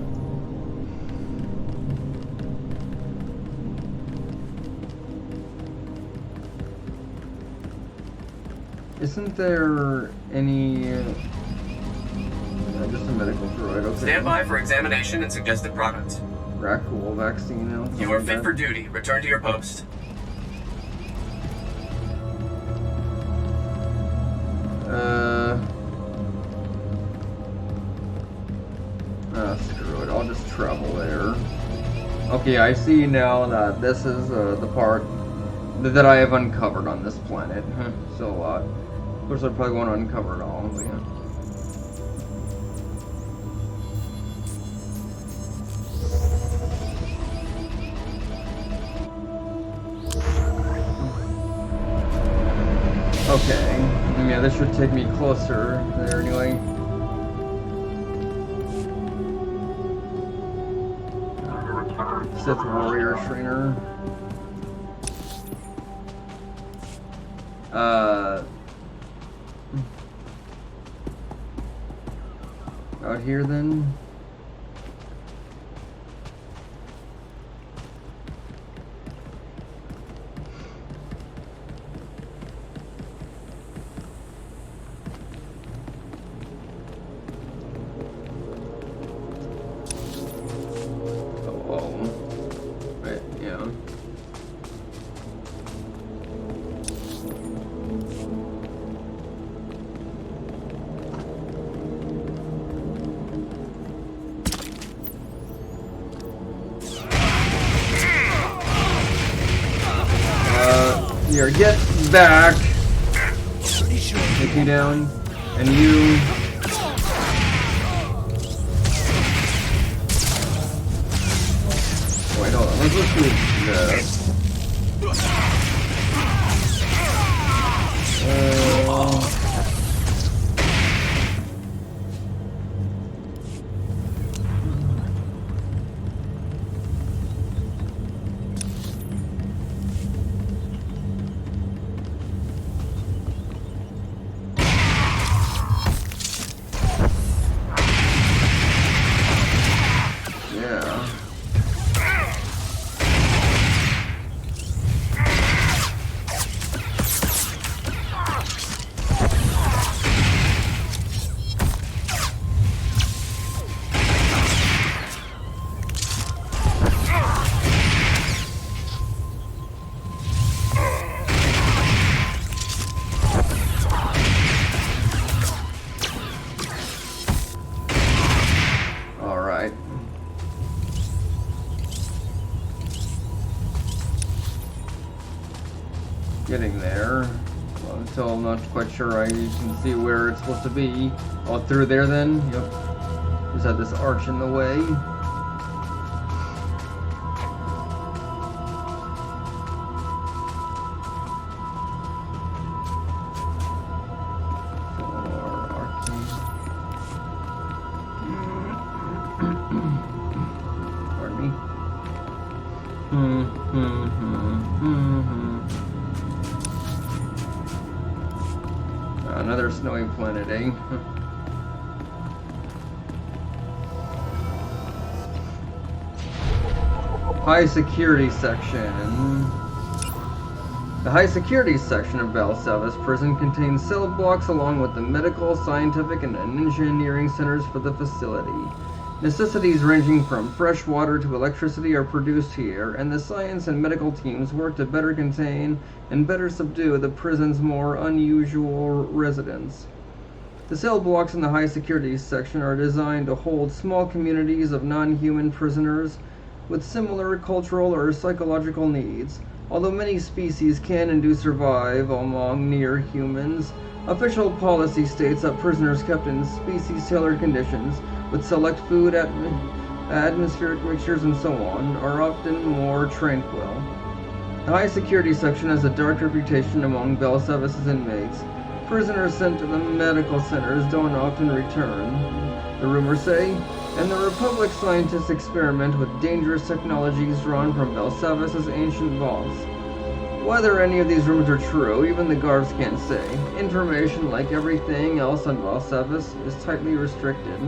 Isn't there any... just a medical droid, okay. Stand by for examination and suggested product. Raccool vaccine. You are fit for duty. Return to your post. Screw it. I'll just travel there. Okay, I see now that this is the part that I have uncovered on this planet. So, of course, I probably won't uncover it all, but yeah. Okay, yeah, this should take me closer there anyway. Sith Warrior Trainer. Out here then. Here, get back. Take you down. And you. Wait, hold on. Let's do this. Getting there. Well, until I'm not quite sure I can see where it's supposed to be. Oh, through there then? Yep. Just had this arch in the way. Pardon me. another snowy planet, eh? High security section. The high security section of Balsavis prison contains cell blocks along with the medical, scientific, and engineering centers for the facility. Necessities ranging from fresh water to electricity are produced here, and the science and medical teams work to better contain and better subdue the prison's more unusual residents. The cell blocks in the high security section are designed to hold small communities of non-human prisoners with similar cultural or psychological needs. Although many species can and do survive among near humans, official policy states that prisoners kept in species-tailored conditions with select food, atmospheric mixtures, and so on are often more tranquil. The high security section has a dark reputation among Balsavis' inmates. Prisoners sent to the medical centers don't often return, the rumors say, and the Republic scientists experiment with dangerous technologies drawn from Balsavis' ancient vaults. Whether any of these rumors are true, even the guards can't say. Information, like everything else on Balsavis, is tightly restricted.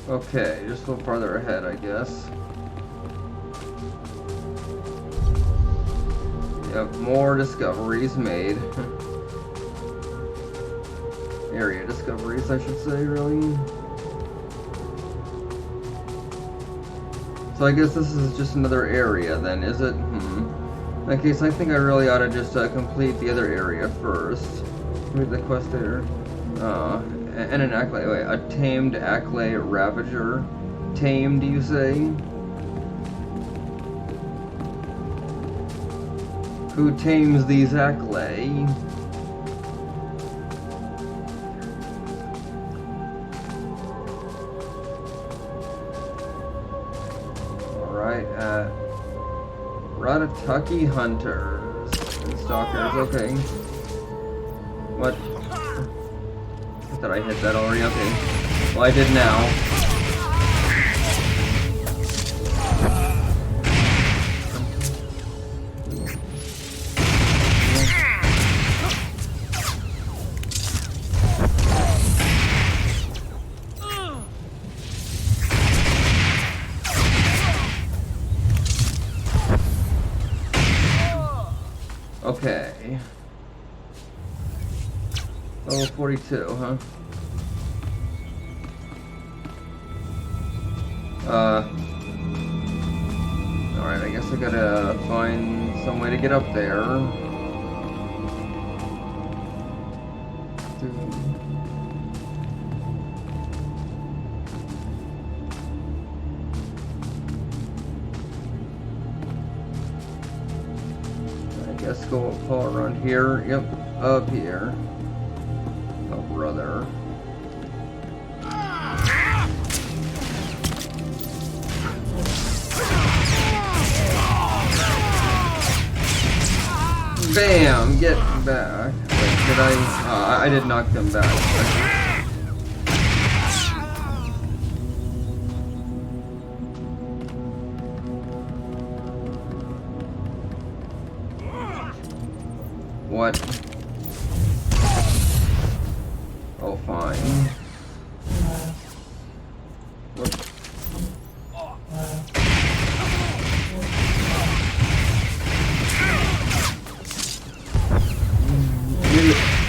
Okay, just a little farther ahead, I guess. Yep, more discoveries made. Area discoveries, I should say, really. So I guess this is just another area then, is it? In that case, I think I really ought to just complete the other area first. Read the quest there. And an Acklay, wait, a tamed Acklay Ravager. Tamed, you say? Who tames these Acklay? Alright, Ratatucky Hunters and Stalkers, okay. What? I thought I hit that already, okay. Well, I did now. Okay. Level 42, huh? Alright, I guess I gotta find some way to get up there. I guess go all around here. Yep, up here. Oh, brother. Bam! Get back. Wait, did I did knock them back. What? Oh, fine. What?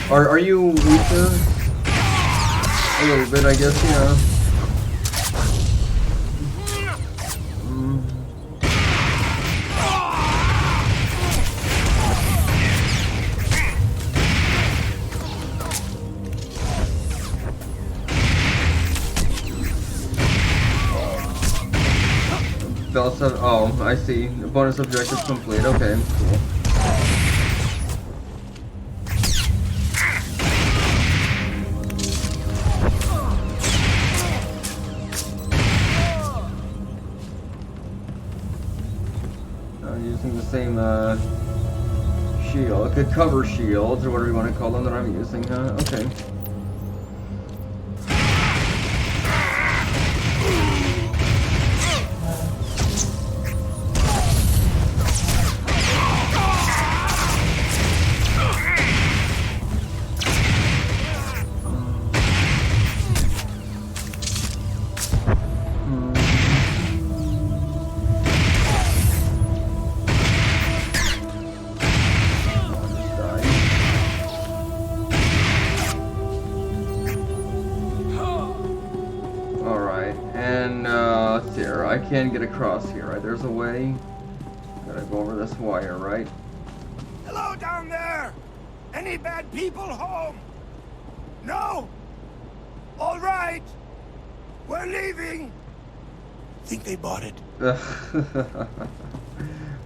Are you weaker? A little bit, I guess, yeah. Oh, I see. The bonus objective complete. Okay, cool. Using the same shield, good cover shields, or whatever you want to call them that I'm using, huh? Okay. I can get across here, right? There's a way. Gotta go over this wire, right? Hello down there! Any bad people home? No? All right. We're leaving. Think they bought it.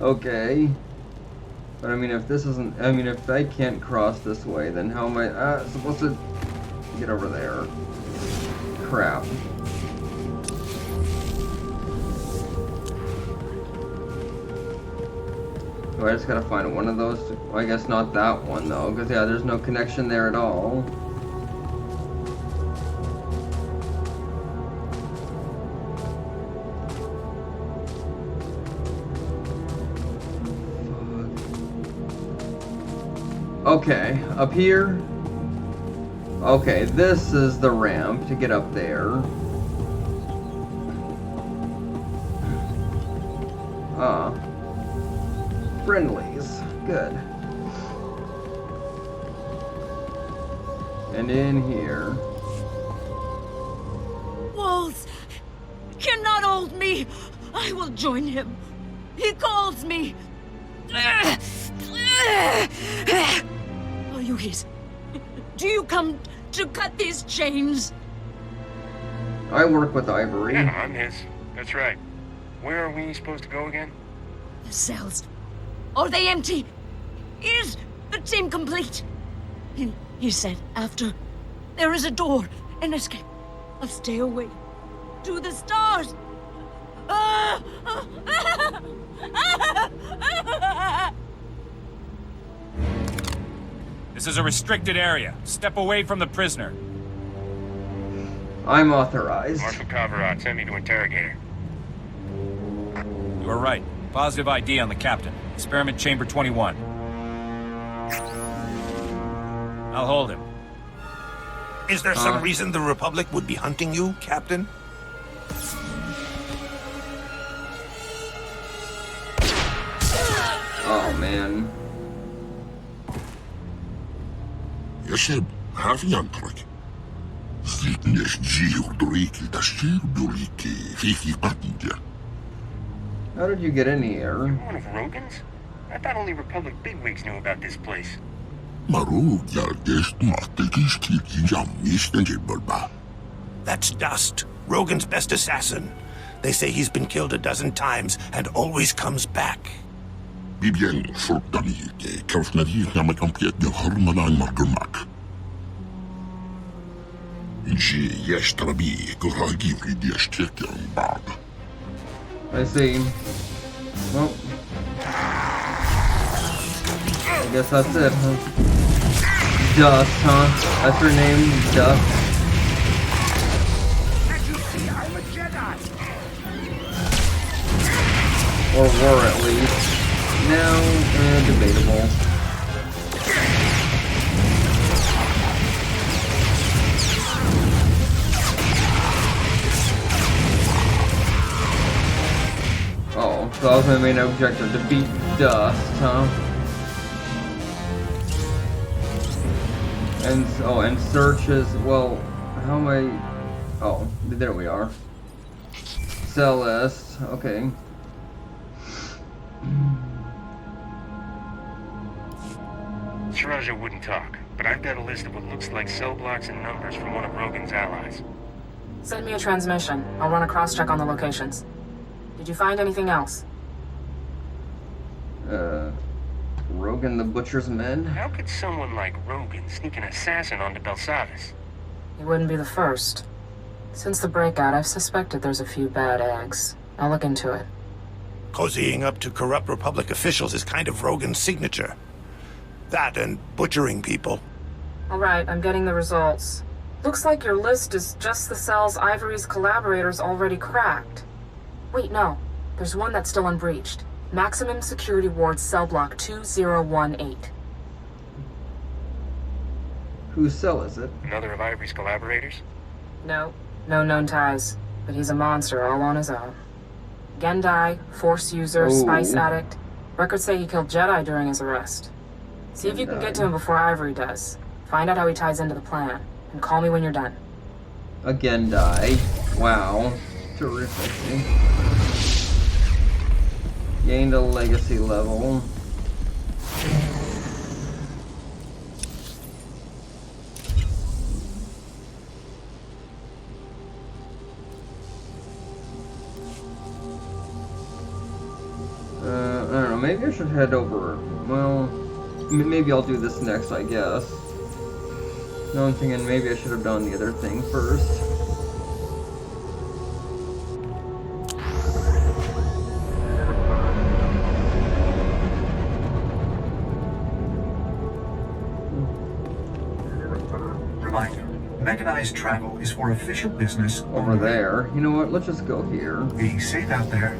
Okay. But I mean, if this isn't... I mean, if I can't cross this way, then how am I supposed to get over there? Crap. So I just gotta find one of those. Well, I guess not that one though, because yeah, there's no connection there at all. Okay, up here. Okay, this is the ramp to get up there. Friendlies. Good. And in here. Walls cannot hold me. I will join him. He calls me. Are you his? Do you come to cut these chains? I work with Ivory. Yeah, I'm his. That's right. Where are we supposed to go again? The cells. Are they empty? Is the team complete? He said after there is a door, an escape. I'll stay away to the stars. This is a restricted area. Step away from the prisoner. I'm authorized. Marshal Kavarot sent me to interrogate her. You are right. Positive ID on the captain. Experiment Chamber 21. I'll hold him. Is there some reason the Republic would be hunting you, Captain? Oh, man. Yaseb, Haviantrak. Zitnes Giudriki, the Shilduriki, Fifi Patija. How did you get in here? You're one of Rogan's? I thought only Republic bigwigs knew about this place. That's Dust, Rogan's best assassin. They say he's been killed a dozen times and always comes back. Bibien Sultani, Karsnari, Yamakampiet, the Harmanan Margamak. G. Yestrabi, Goragivri, the Ashtikian Bard. I see. Well, I guess that's it, huh? Dust, huh? That's her name, Dust. Can't you see I'm a Jedi? Or were at least. Now, debatable. Oh, so that was my main objective, to beat Dust, huh? And searches, well, How am I... Oh, there we are. Cell list. Okay. Shiraja wouldn't talk, but I've got a list of what looks like cell blocks and numbers from one of Rogan's allies. Send me a transmission. I'll run a cross-check on the locations. Did you find anything else? Rogan the Butcher's Men? How could someone like Rogan sneak an assassin onto Belsavis? He wouldn't be the first. Since the breakout, I've suspected there's a few bad eggs. I'll look into it. Cozying up to corrupt Republic officials is kind of Rogan's signature. That and butchering people. Alright, I'm getting the results. Looks like your list is just the cells Ivory's collaborators already cracked. Wait, no. There's one that's still unbreached. Maximum Security Ward Cell Block 2018. Whose cell is it? Another of Ivory's collaborators? No. No known ties. But he's a monster all on his own. Gendai, Force user, spice addict. Records say he killed Jedi during his arrest. See if you can get to him before Ivory does. Find out how he ties into the plan. And call me when you're done. A Gendai. Wow. Terrific. Gained a legacy level. I don't know, maybe I should head over. Well, maybe I'll do this next, I guess. No, I'm thinking maybe I should have done the other thing first. Reminder, mechanized travel is for official business. Over there. You know what, let's just go here. Be safe out there.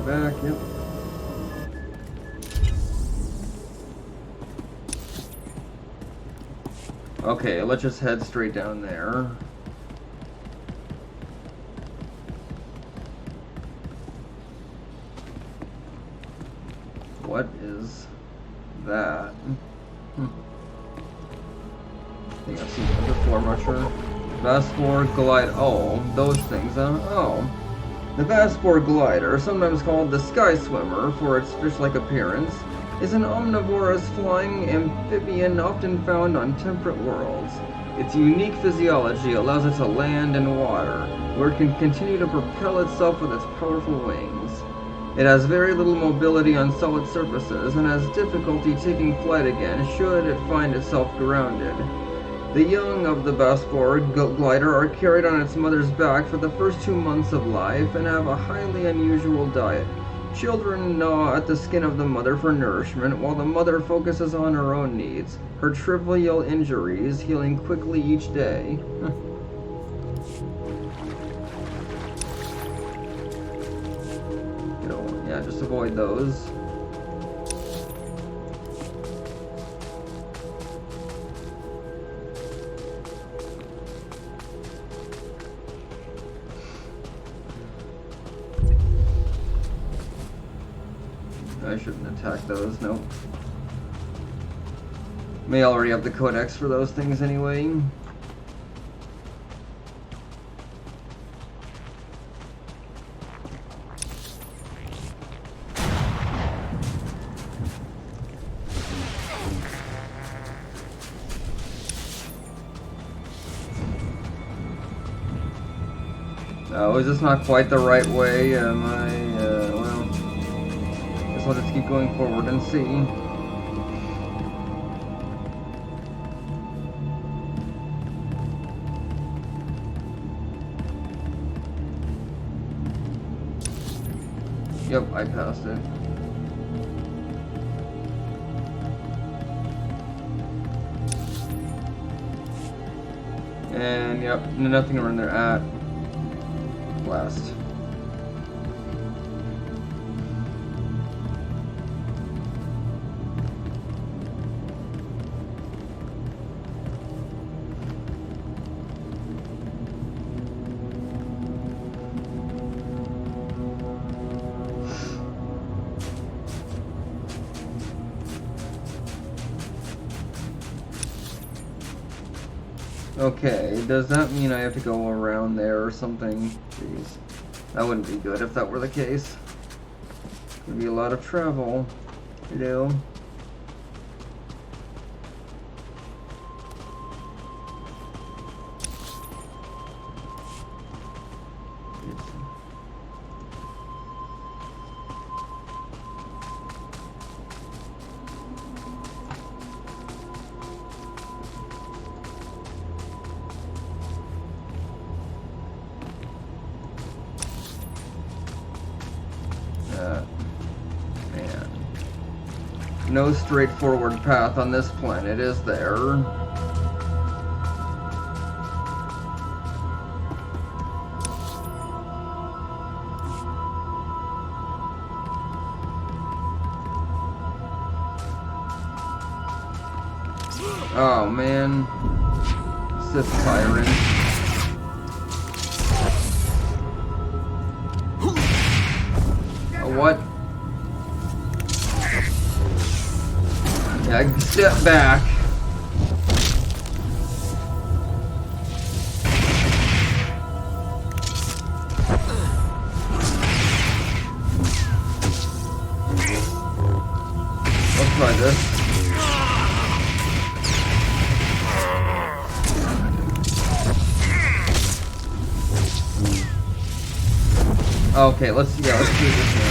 Back, yep. Okay, let's just head straight down there. What is that? I think I've seen that before, I'm not sure. Vaspor Glide. Oh, those things, huh? Oh. The Vaspor glider, sometimes called the sky swimmer for its fish-like appearance, is an omnivorous flying amphibian often found on temperate worlds. Its unique physiology allows it to land in water, where it can continue to propel itself with its powerful wings. It has very little mobility on solid surfaces and has difficulty taking flight again should it find itself grounded. The young of the Vaspor glider are carried on its mother's back for the first 2 months of life and have a highly unusual diet. Children gnaw at the skin of the mother for nourishment, while the mother focuses on her own needs, her trivial injuries healing quickly each day. Yeah, just avoid those. I shouldn't attack those, nope. May already have the codex for those things anyway. Oh, is this not quite the right way? Am I, well, guess I'll just keep going forward and see. Yep, I passed it. And yep, nothing around there at last. Okay, does that mean I have to go around there or something? Jeez. That wouldn't be good if that were the case. Would be a lot of travel to do. Man. No straightforward path on this planet, is there? Oh man. Sith Tyrant. What? Yeah, step back. Let's try this. Okay, let's do this now.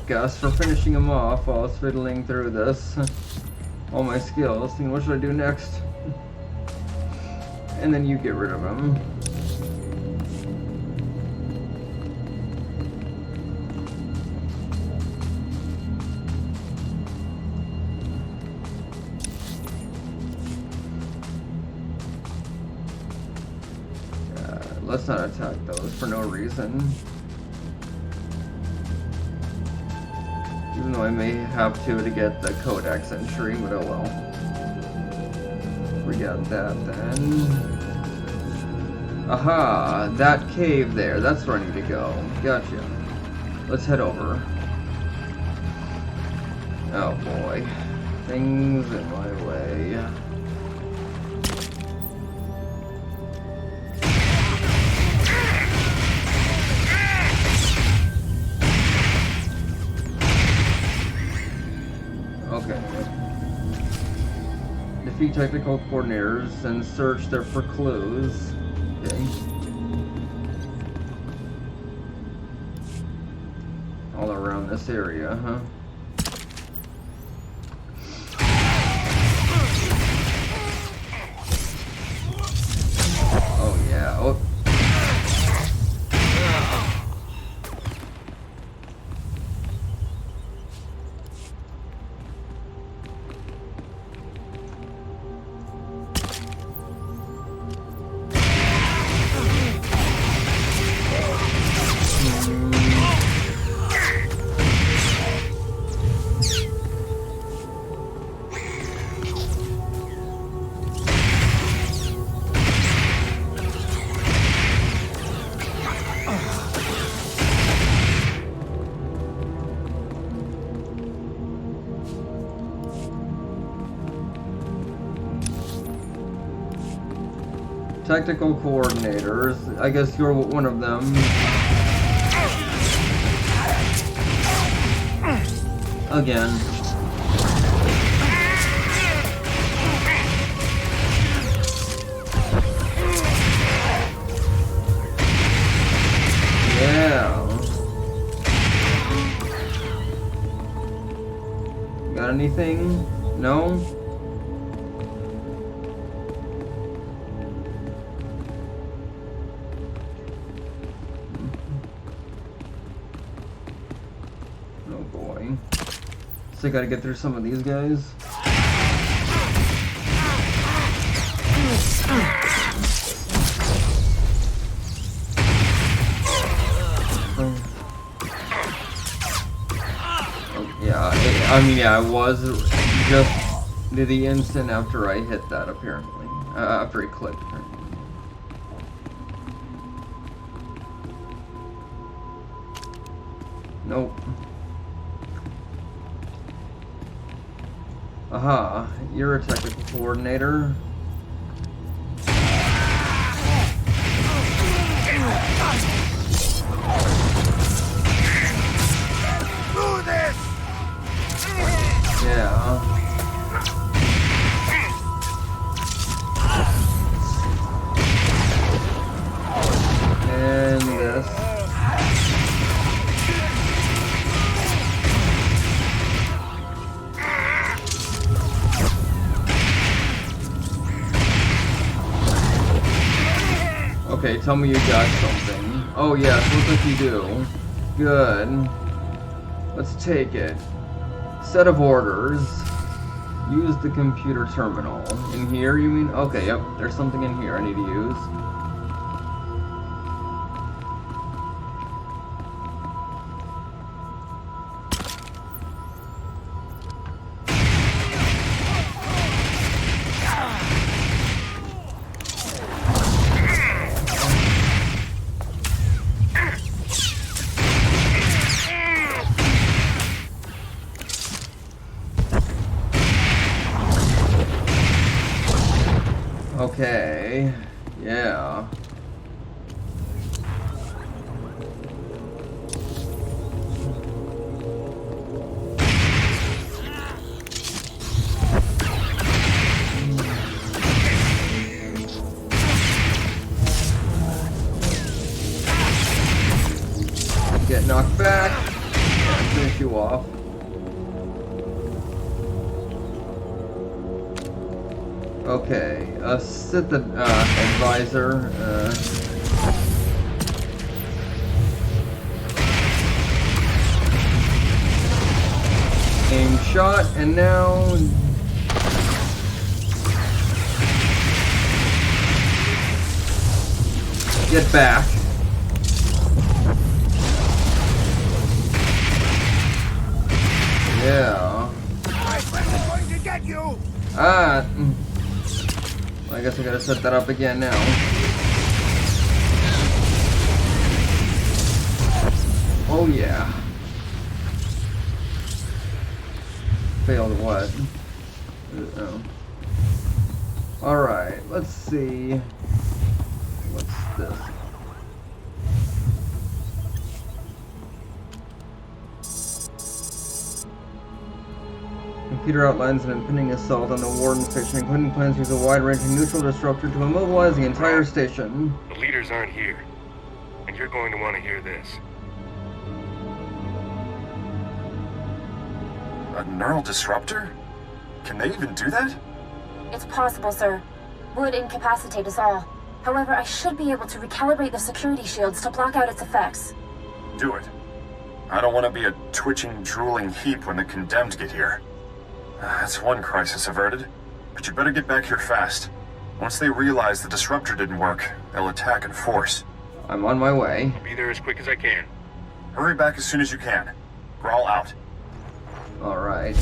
Gus for finishing him off while I was fiddling through this. All my skills. Thinking, what should I do next? And then you get rid of him. Let's not attack those for no reason. Even though I may have to get the Codex entry, but oh well. We got that then. Aha! That cave there. That's where I need to go. Gotcha. Let's head over. Oh boy. Things in my way. Okay. Defeat technical coordinators and search there for clues. Okay. All around this area, huh? Oh yeah. Oh. Technical coordinators. I guess you're one of them. Again. Yeah. Got anything? No? So I gotta get through some of these guys. Yeah, I was just the instant after I hit that, apparently. After he clicked, apparently. Nope. Aha, you're a technical coordinator. Do this! Yeah. And this. Okay, tell me you got something. Oh yes, looks like you do. Good. Let's take it. Set of orders. Use the computer terminal. In here, you mean? Okay, yep. There's something in here I need to use. Okay, yeah. Get knocked back. Finish you off. Okay, sit the advisor. Aim shot, and now get back. Yeah. My friend is going to get you. I guess I gotta set that up again now. Oh yeah. Failed what? Oh. Alright, let's see. What's this? Computer outlines an impending assault on the Warden station, including plans to use a wide-ranging neutral disruptor to immobilize the entire station. The leaders aren't here, and you're going to want to hear this. A neural disruptor? Can they even do that? It's possible, sir. Would incapacitate us all. However, I should be able to recalibrate the security shields to block out its effects. Do it. I don't want to be a twitching, drooling heap when the condemned get here. That's one crisis averted. But you better get back here fast. Once they realize the disruptor didn't work, they'll attack in force. I'm on my way. I'll be there as quick as I can. Hurry back as soon as you can. We're all out. Alright.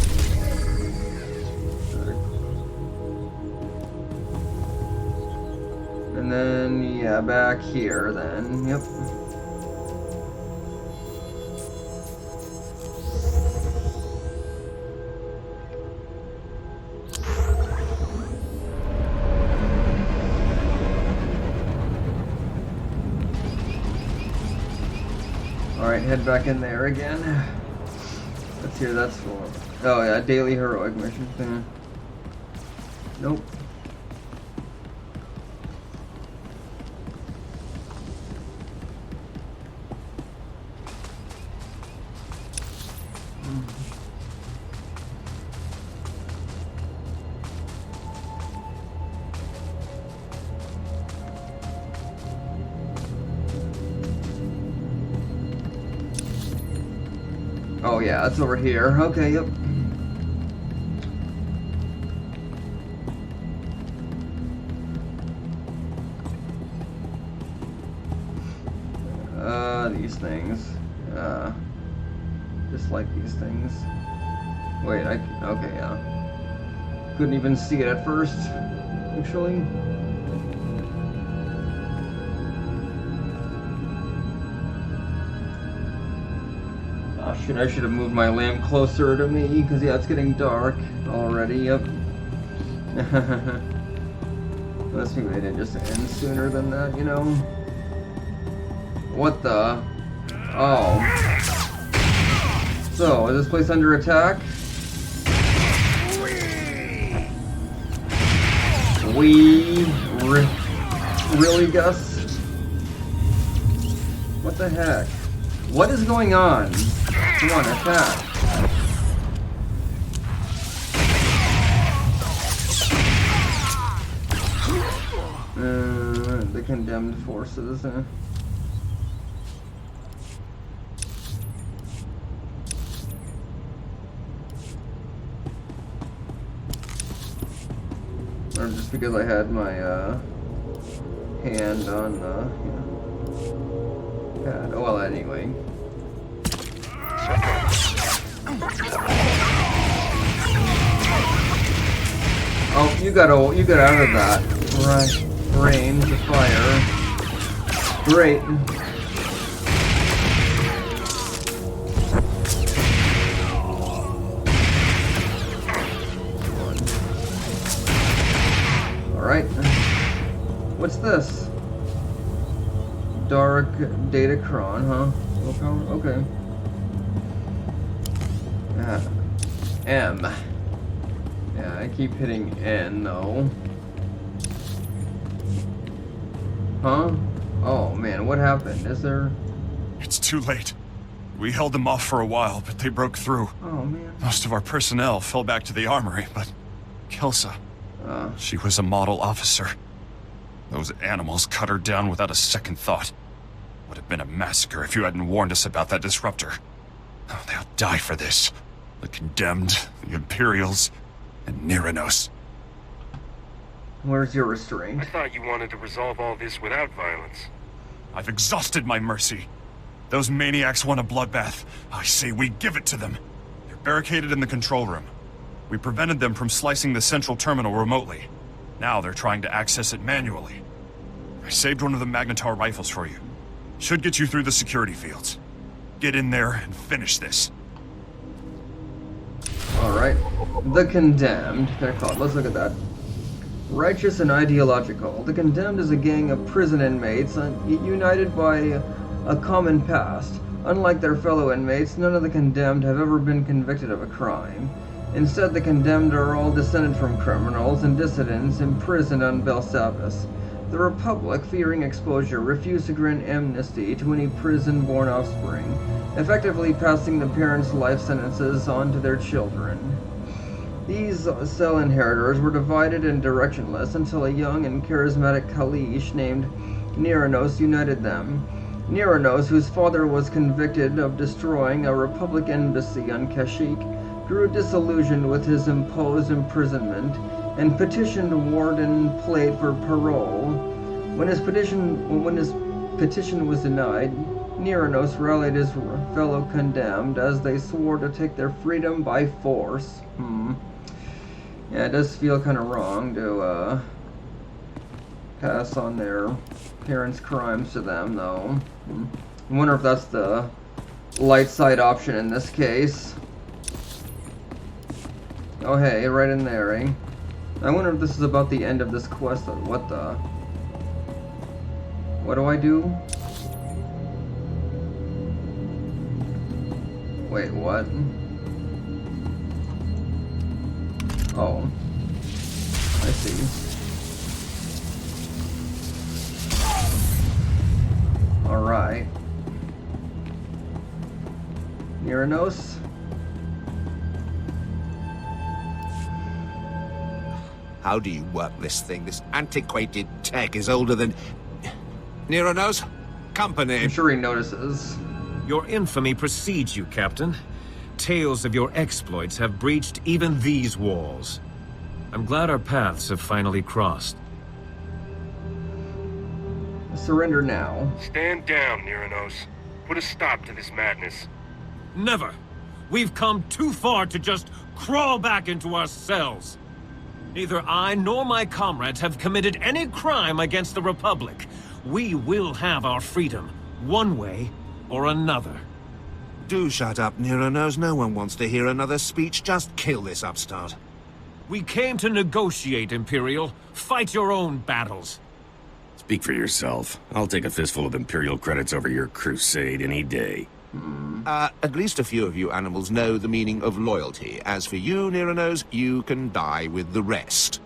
And then, yeah, back here then. Yep. Alright, head back in there again. Let's hear that's for. Oh yeah, daily heroic mission thing. Nope. Oh yeah, it's over here. Okay, yep. these things. Just like these things. Wait, okay, yeah. Couldn't even see it at first, actually. I should have moved my lamp closer to me, because yeah, it's getting dark already, yep. Unless maybe they didn't just end sooner than that, you know? What the? Oh. So, is this place under attack? Really, Gus? What the heck? What is going on? Come on, attack. The condemned forces. Or just because I had my hand on the pad. Oh well, anyway. Oh, you got out of that. Right. Range of fire. Great. Alright. What's this? Dark Datacron, huh? Okay. M. Yeah, I keep hitting N though. Huh? Oh man, what happened? Is there... It's too late. We held them off for a while, but they broke through. Oh man. Most of our personnel fell back to the armory, but Kelsa, she was a model officer. Those animals cut her down without a second thought. Would have been a massacre if you hadn't warned us about that disruptor. Oh, they'll die for this. The Condemned, the Imperials, and Niranos. Where's your restraint? I thought you wanted to resolve all this without violence. I've exhausted my mercy. Those maniacs want a bloodbath. I say we give it to them. They're barricaded in the control room. We prevented them from slicing the central terminal remotely. Now they're trying to access it manually. I saved one of the Magnetar rifles for you. Should get you through the security fields. Get in there and finish this. Alright. The Condemned. They're called. Let's look at that. Righteous and ideological. The Condemned is a gang of prison inmates united by a common past. Unlike their fellow inmates, none of the Condemned have ever been convicted of a crime. Instead, the Condemned are all descended from criminals and dissidents imprisoned on Belsavis. The Republic, fearing exposure, refused to grant amnesty to any prison-born offspring, effectively passing the parents' life sentences on to their children. These cell inheritors were divided and directionless until a young and charismatic Kalish named Niranos united them. Niranos, whose father was convicted of destroying a Republic embassy on Kashyyyk, grew disillusioned with his imposed imprisonment and petitioned Warden Plate for parole. When his petition was denied, Niranos rallied his fellow Condemned as they swore to take their freedom by force. Yeah, it does feel kind of wrong to pass on their parents' crimes to them, though. I wonder if that's the light side option in this case. Oh hey, right in there, eh? I wonder if this is about the end of this quest. What the? What do I do? Wait, what? Oh. I see. Alright. Niranos? How do you work this thing? This antiquated tech is older than... Niranos? Company. I'm sure he notices. Your infamy precedes you, Captain. Tales of your exploits have breached even these walls. I'm glad our paths have finally crossed. Surrender now. Stand down, Niranos. Put a stop to this madness. Never. We've come too far to just crawl back into our cells. Neither I nor my comrades have committed any crime against the Republic. We will have our freedom, one way or another. Do shut up, Neronos. No one wants to hear another speech. Just kill this upstart. We came to negotiate, Imperial. Fight your own battles. Speak for yourself. I'll take a fistful of Imperial credits over your crusade any day. At least a few of you animals know the meaning of loyalty. As for you, Neronos, you can die with the rest.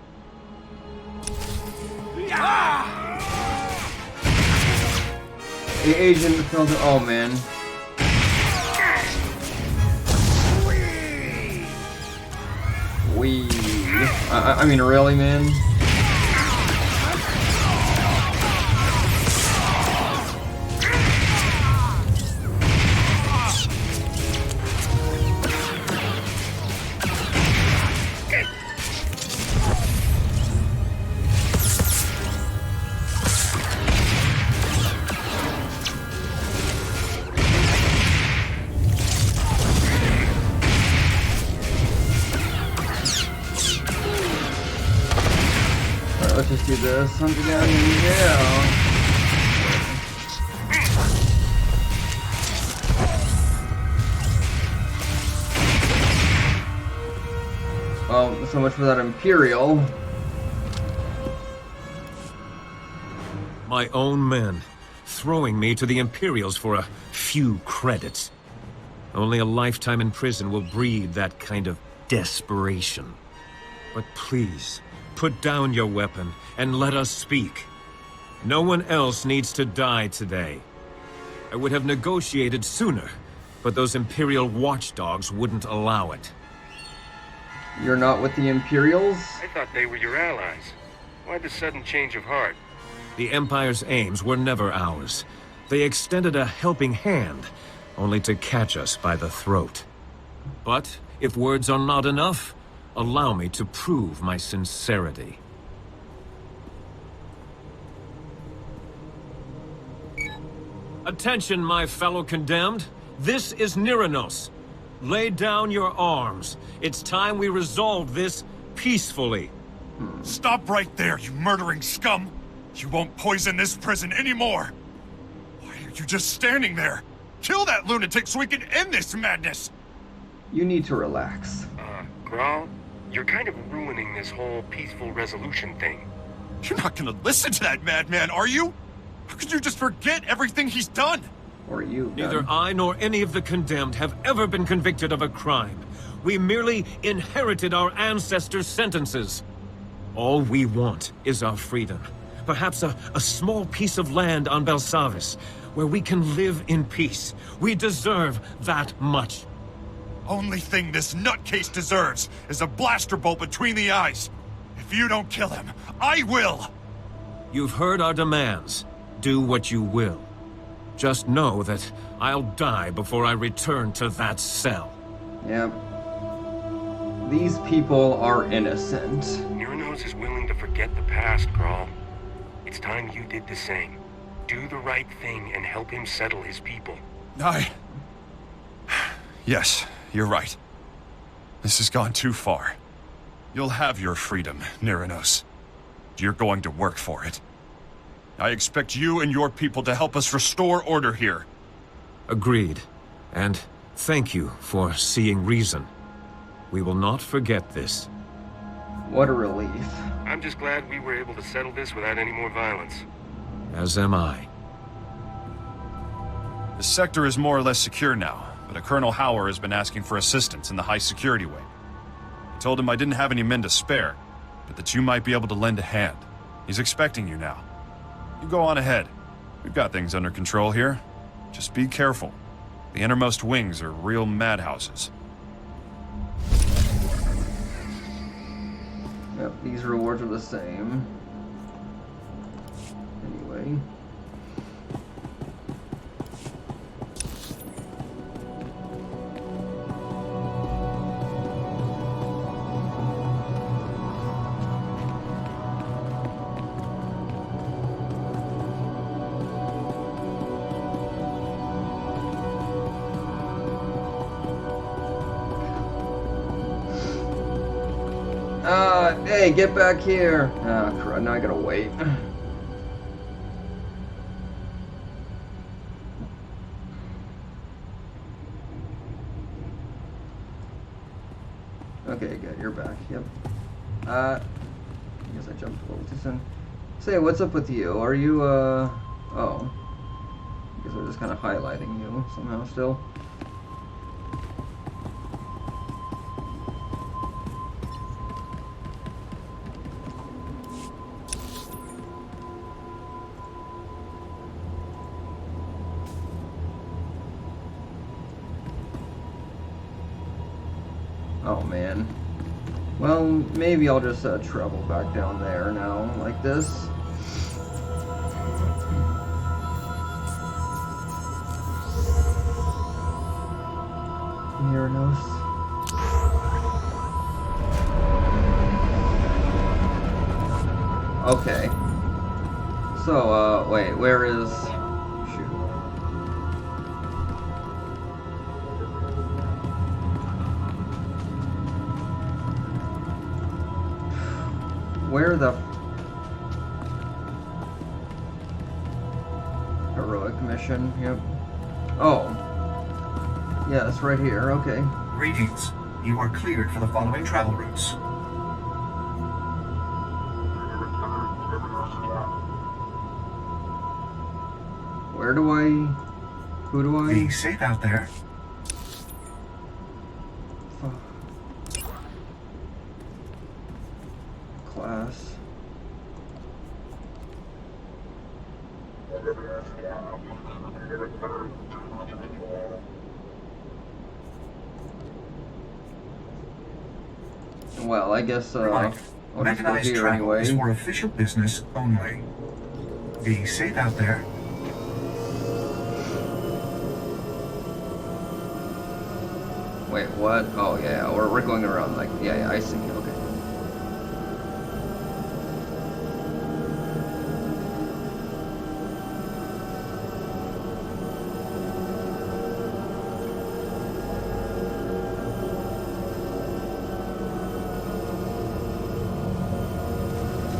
The agent fell to. Oh man. Wee. I mean, really, man? Let's just do this. Hunter down in jail. Well, so much for that Imperial. My own men, throwing me to the Imperials for a few credits. Only a lifetime in prison will breed that kind of desperation. But please, put down your weapon and let us speak. No one else needs to die today. I would have negotiated sooner, but those Imperial watchdogs wouldn't allow it. You're not with the Imperials? I thought they were your allies. Why the sudden change of heart? The Empire's aims were never ours. They extended a helping hand, only to catch us by the throat. But if words are not enough, allow me to prove my sincerity. Attention, my fellow condemned. This is Neronos. Lay down your arms. It's time we resolve this peacefully. Stop right there, you murdering scum! You won't poison this prison anymore! Why are you just standing there? Kill that lunatic so we can end this madness! You need to relax. Grawl, you're kind of ruining this whole peaceful resolution thing. You're not gonna listen to that madman, are you? How could you just forget everything he's done? Or you, Neither I nor any of the condemned have ever been convicted of a crime. We merely inherited our ancestors' sentences. All we want is our freedom. Perhaps a small piece of land on Belsavis, where we can live in peace. We deserve that much. Only thing this nutcase deserves is a blaster bolt between the eyes. If you don't kill him, I will! You've heard our demands. Do what you will. Just know that I'll die before I return to that cell. Yep. These people are innocent. Neronos is willing to forget the past, Grawl. It's time you did the same. Do the right thing and help him settle his people. Yes, you're right. This has gone too far. You'll have your freedom, Neronos. You're going to work for it. I expect you and your people to help us restore order here. Agreed. And thank you for seeing reason. We will not forget this. What a relief. I'm just glad we were able to settle this without any more violence. As am I. The sector is more or less secure now, but a Colonel Hauer has been asking for assistance in the high security wing. I told him I didn't have any men to spare, but that you might be able to lend a hand. He's expecting you now. You go on ahead. We've got things under control here. Just be careful. The innermost wings are real madhouses. Yep, these rewards are the same. Anyway. Hey, get back here! Ah, crud, now I gotta wait. Okay, good, you're back, yep. I guess I jumped a little too soon. Say, what's up with you? Are you, oh. I guess they're just kind of highlighting you somehow still. Oh man. Well, maybe I'll just travel back down there now, like this. Uranus. Okay. So, wait, where is... Where the heroic mission? Yep. Oh. Yeah, it's right here. Okay. Greetings. You are cleared for the following travel routes. Where do I... Who do I... Be safe out there. Class. Well, I guess I'll just go Mechanized here travel anyway. is for official business only. Be safe out there. Wait, what? Oh yeah, we're going around like yeah, I see. Okay.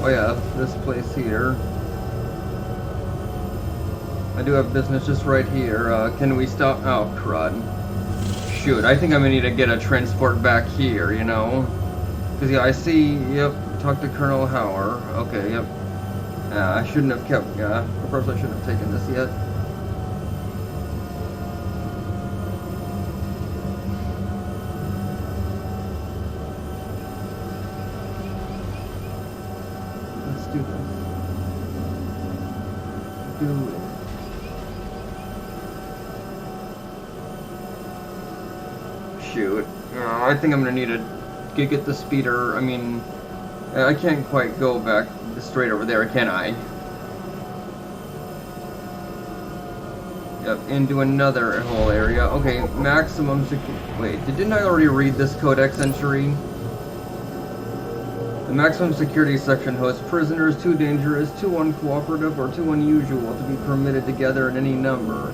Oh yeah, this place here. I do have business just right here. Can we stop? Oh crud. Shoot, I think I'm gonna need to get a transport back here, you know? Because, yeah, I see, yep, talk to Colonel Hauer. Okay, yep. I shouldn't have kept, of course I shouldn't have taken this yet. Let's do this. Do it. Shoot. I think I'm gonna need to get the speeder. I mean, I can't quite go back straight over there, can I? Yep, into another whole area. Okay, maximum security. Wait, didn't I already read this codex entry? The maximum security section hosts prisoners too dangerous, too uncooperative, or too unusual to be permitted to gather in any number.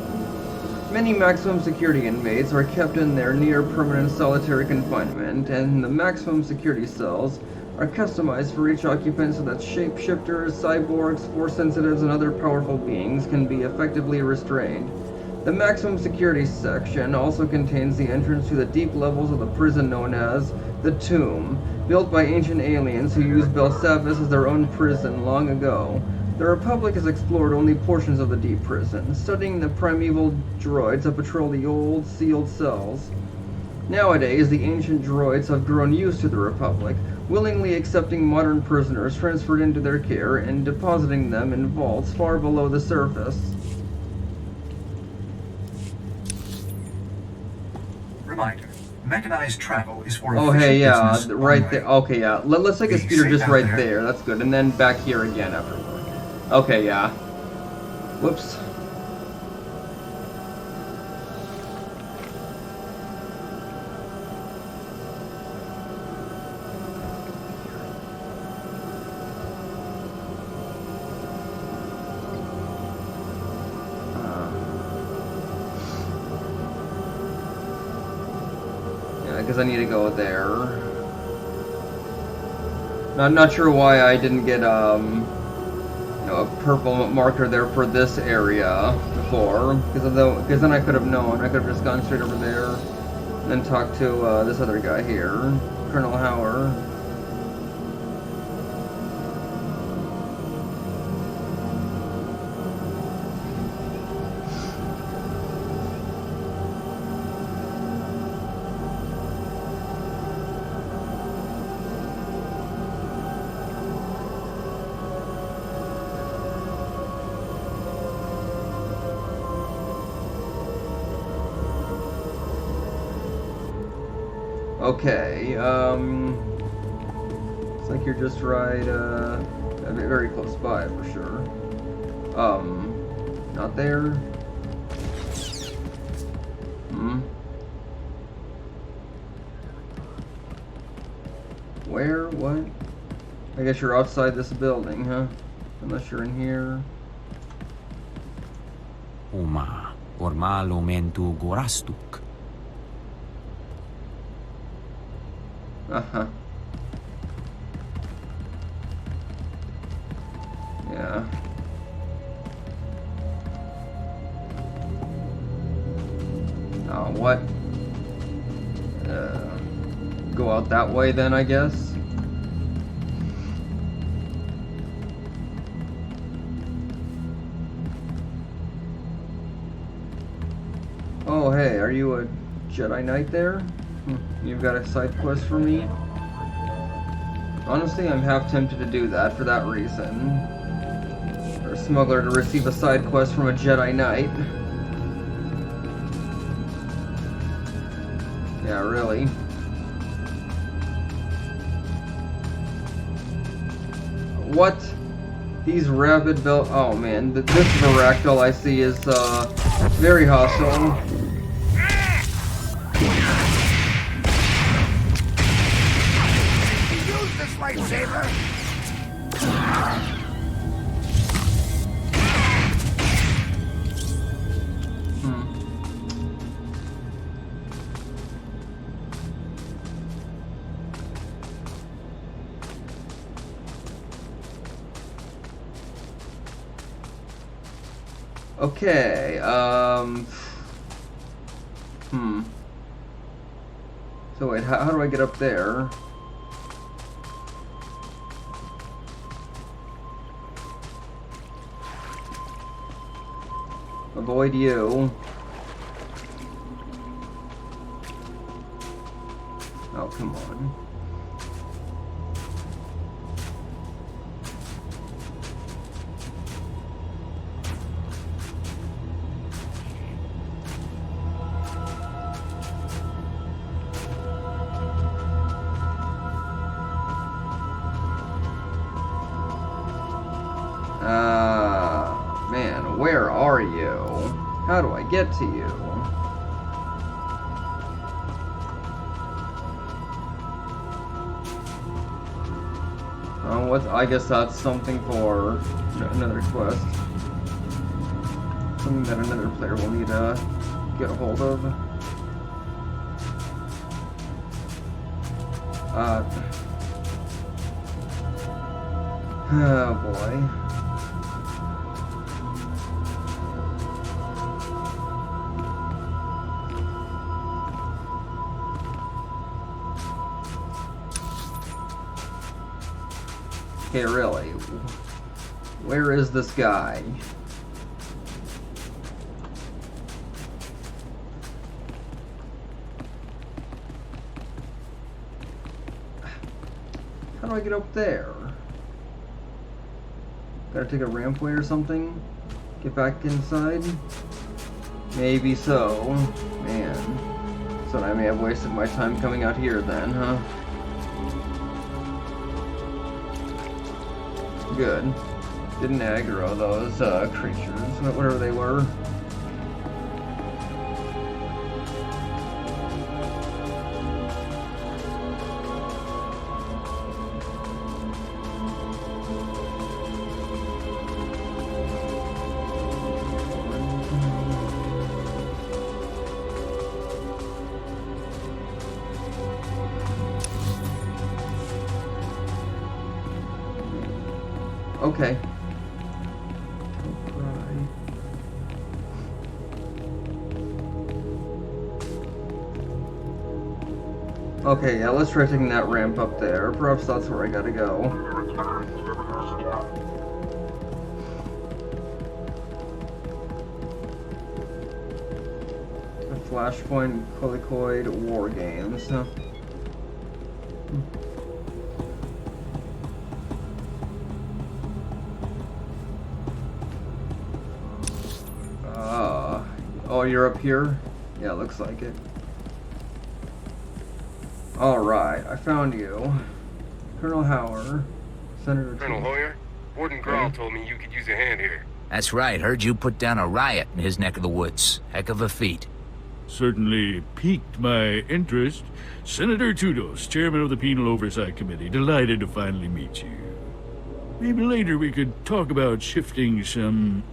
Many maximum security inmates are kept in their near-permanent solitary confinement, and the maximum security cells are customized for each occupant so that shapeshifters, cyborgs, force sensitives, and other powerful beings can be effectively restrained. The maximum security section also contains the entrance to the deep levels of the prison known as the Tomb, built by ancient aliens who used Belsavis as their own prison long ago. The Republic has explored only portions of the deep prison, studying the primeval droids that patrol the old, sealed cells. Nowadays, the ancient droids have grown used to the Republic, willingly accepting modern prisoners transferred into their care and depositing them in vaults far below the surface. Reminder. Mechanized travel is for Oh, official hey, yeah, business right only. there. Okay, yeah. Let's take a Be speeder safe just out right there. there. That's good. And then back here again afterward. Okay, yeah. Whoops. Yeah, because I need to go there. Not sure why I didn't get a purple marker there for this area before, because then I could have known. I could have just gone straight over there and then talked to this other guy here, Colonel Hauer. Okay, looks like you're just right, very close by for sure. Not there? Where? What? I guess you're outside this building, huh? Unless you're in here. Uma, ormalo mentu gorastuk. Uh-huh. Yeah. Oh, what? Go out that way then, I guess? Oh, hey, are you a Jedi Knight there? You've got a side quest for me? Honestly, I'm half tempted to do that for that reason. For a smuggler to receive a side quest from a Jedi Knight. Yeah, really. What? These rabid belt. Oh man, this Varactyl I see is very hostile. Lightsaber. Okay, So wait, how do I get up there? Avoid you. Oh, come on. Man, where are you? How do I get to you? I guess that's something for another quest. Something that another player will need to get a hold of. Oh boy. Okay, really. Where is this guy? How do I get up there? Gotta take a rampway or something? Get back inside? Maybe so. Man. So I may have wasted my time coming out here then, huh? Good. Didn't aggro those creatures, whatever they were. Okay. Okay, yeah, let's try taking that ramp up there. Perhaps that's where I gotta go. A Flashpoint Colicoid War Games, huh? Oh, you're up here? Yeah, looks like it. Alright, I found you. Colonel Hauer, Senator... Colonel Hoyer? Warden Grawl told me you could use a hand here. That's right, heard you put down a riot in his neck of the woods. Heck of a feat. Certainly piqued my interest. Senator Tudos, chairman of the Penal Oversight Committee, delighted to finally meet you. Maybe later we could talk about shifting some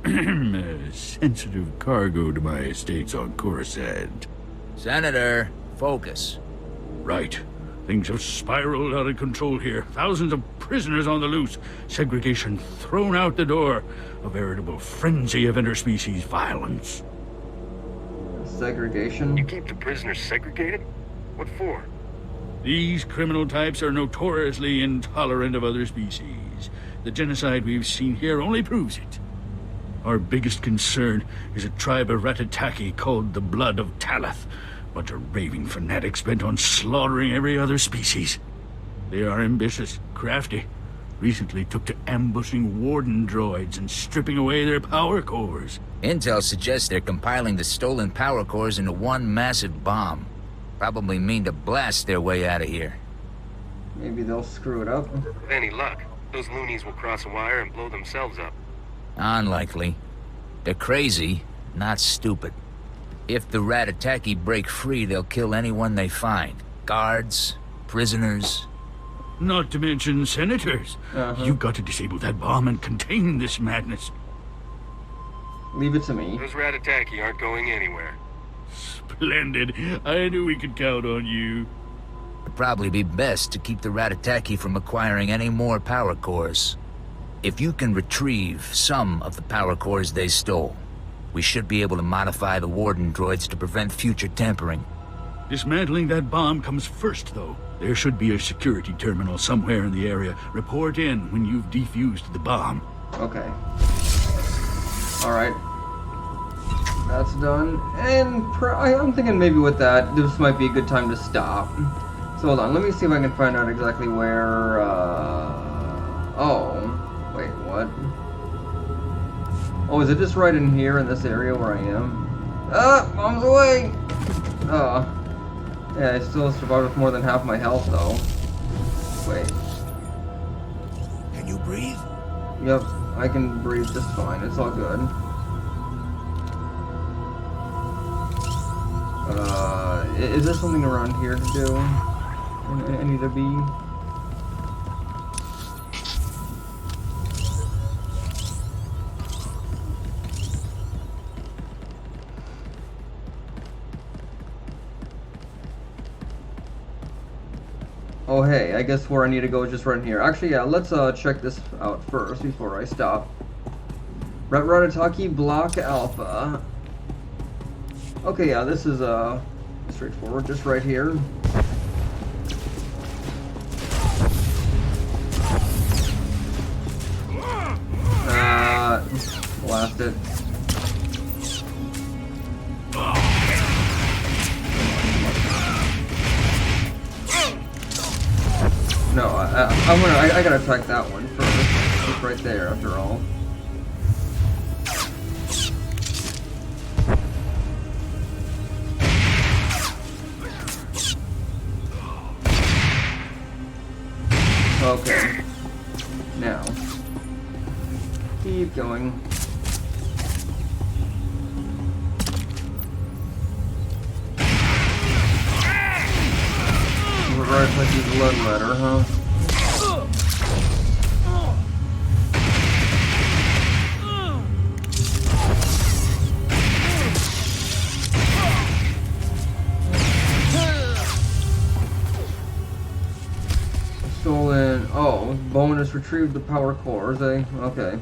sensitive cargo to my estates on Coruscant. Senator, focus. Right. Things have spiraled out of control here. Thousands of prisoners on the loose. Segregation thrown out the door. A veritable frenzy of interspecies violence. Segregation? You keep the prisoners segregated? What for? These criminal types are notoriously intolerant of other species. The genocide we've seen here only proves it. Our biggest concern is a tribe of Ratataki called the Blood of Talith. Bunch of raving fanatics bent on slaughtering every other species. They are ambitious, crafty. Recently took to ambushing warden droids and stripping away their power cores. Intel suggests they're compiling the stolen power cores into one massive bomb. Probably mean to blast their way out of here. Maybe they'll screw it up. With any luck, those loonies will cross a wire and blow themselves up. Unlikely. They're crazy, not stupid. If the Ratataki break free, they'll kill anyone they find. Guards, prisoners. Not to mention senators. You've got to disable that bomb and contain this madness. Leave it to me. Those Ratataki aren't going anywhere. Splendid. I knew we could count on you. It'd probably be best to keep the Ratataki from acquiring any more power cores. If you can retrieve some of the power cores they stole, we should be able to modify the warden droids to prevent future tampering. Dismantling that bomb comes first, though. There should be a security terminal somewhere in the area. Report in when you've defused the bomb. Okay. Alright. That's done. And I'm thinking maybe with that, this might be a good time to stop. So hold on, let me see if I can find out exactly where, oh. Wait, what? Oh, is it just right in here in this area where I am? Ah! Bomb's away! Oh. Yeah, I still survived with more than half my health, though. Wait. Can you breathe? Yep, I can breathe just fine. It's all good. Is there something around here to do? I need to be... Oh hey, I guess where I need to go is just right in here. Actually, yeah, let's check this out first before I stop. Ratataki Block Alpha. Okay, yeah, this is straightforward, just right here. Blast it. No, I gotta attack that one first. It's right there, after all. Okay. Now. Keep going. Right, like he's blood letter, huh? Stolen. Oh, bonus bonus, retrieve the power cores, eh? Okay.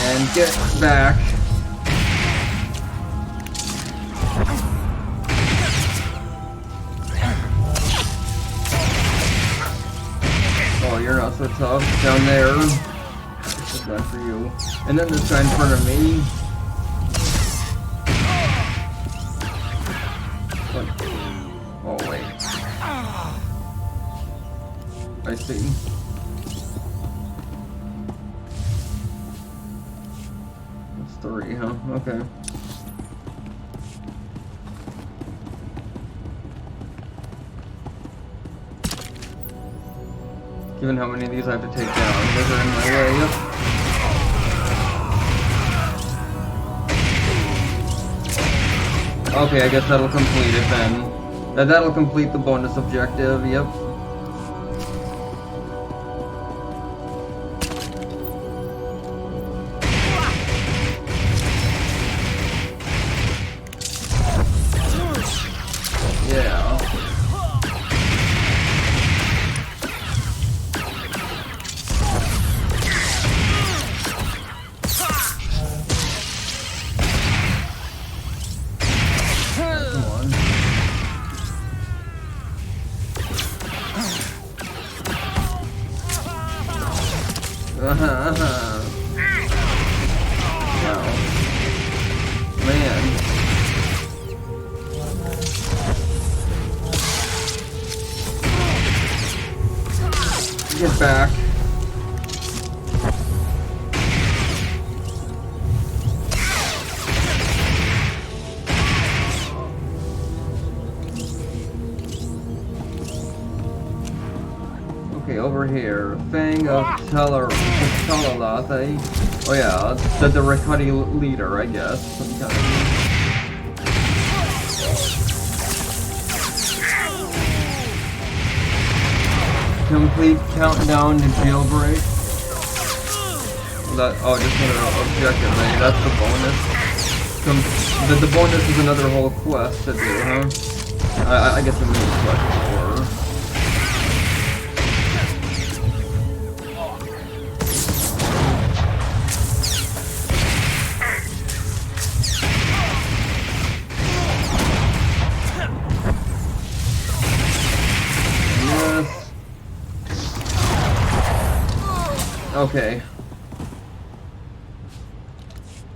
And get back. Oh, you're not so tough. Down there. This is not for you. And then this guy in front of me. Oh, wait. I see. That's 3, huh? Okay. Given how many of these I have to take down, those are in my way. Yep. Okay, I guess that'll complete it then. That'll complete the bonus objective, yep. Yeah. Wow. Man. Get back. Okay, over here. Fang of Talalath, eh? Oh yeah, the Rakati leader, I guess. Some kind of... Complete countdown to jailbreak. Just another objective, eh? That's the bonus. The bonus is another whole quest to do, huh? I guess a mini quest or... Okay.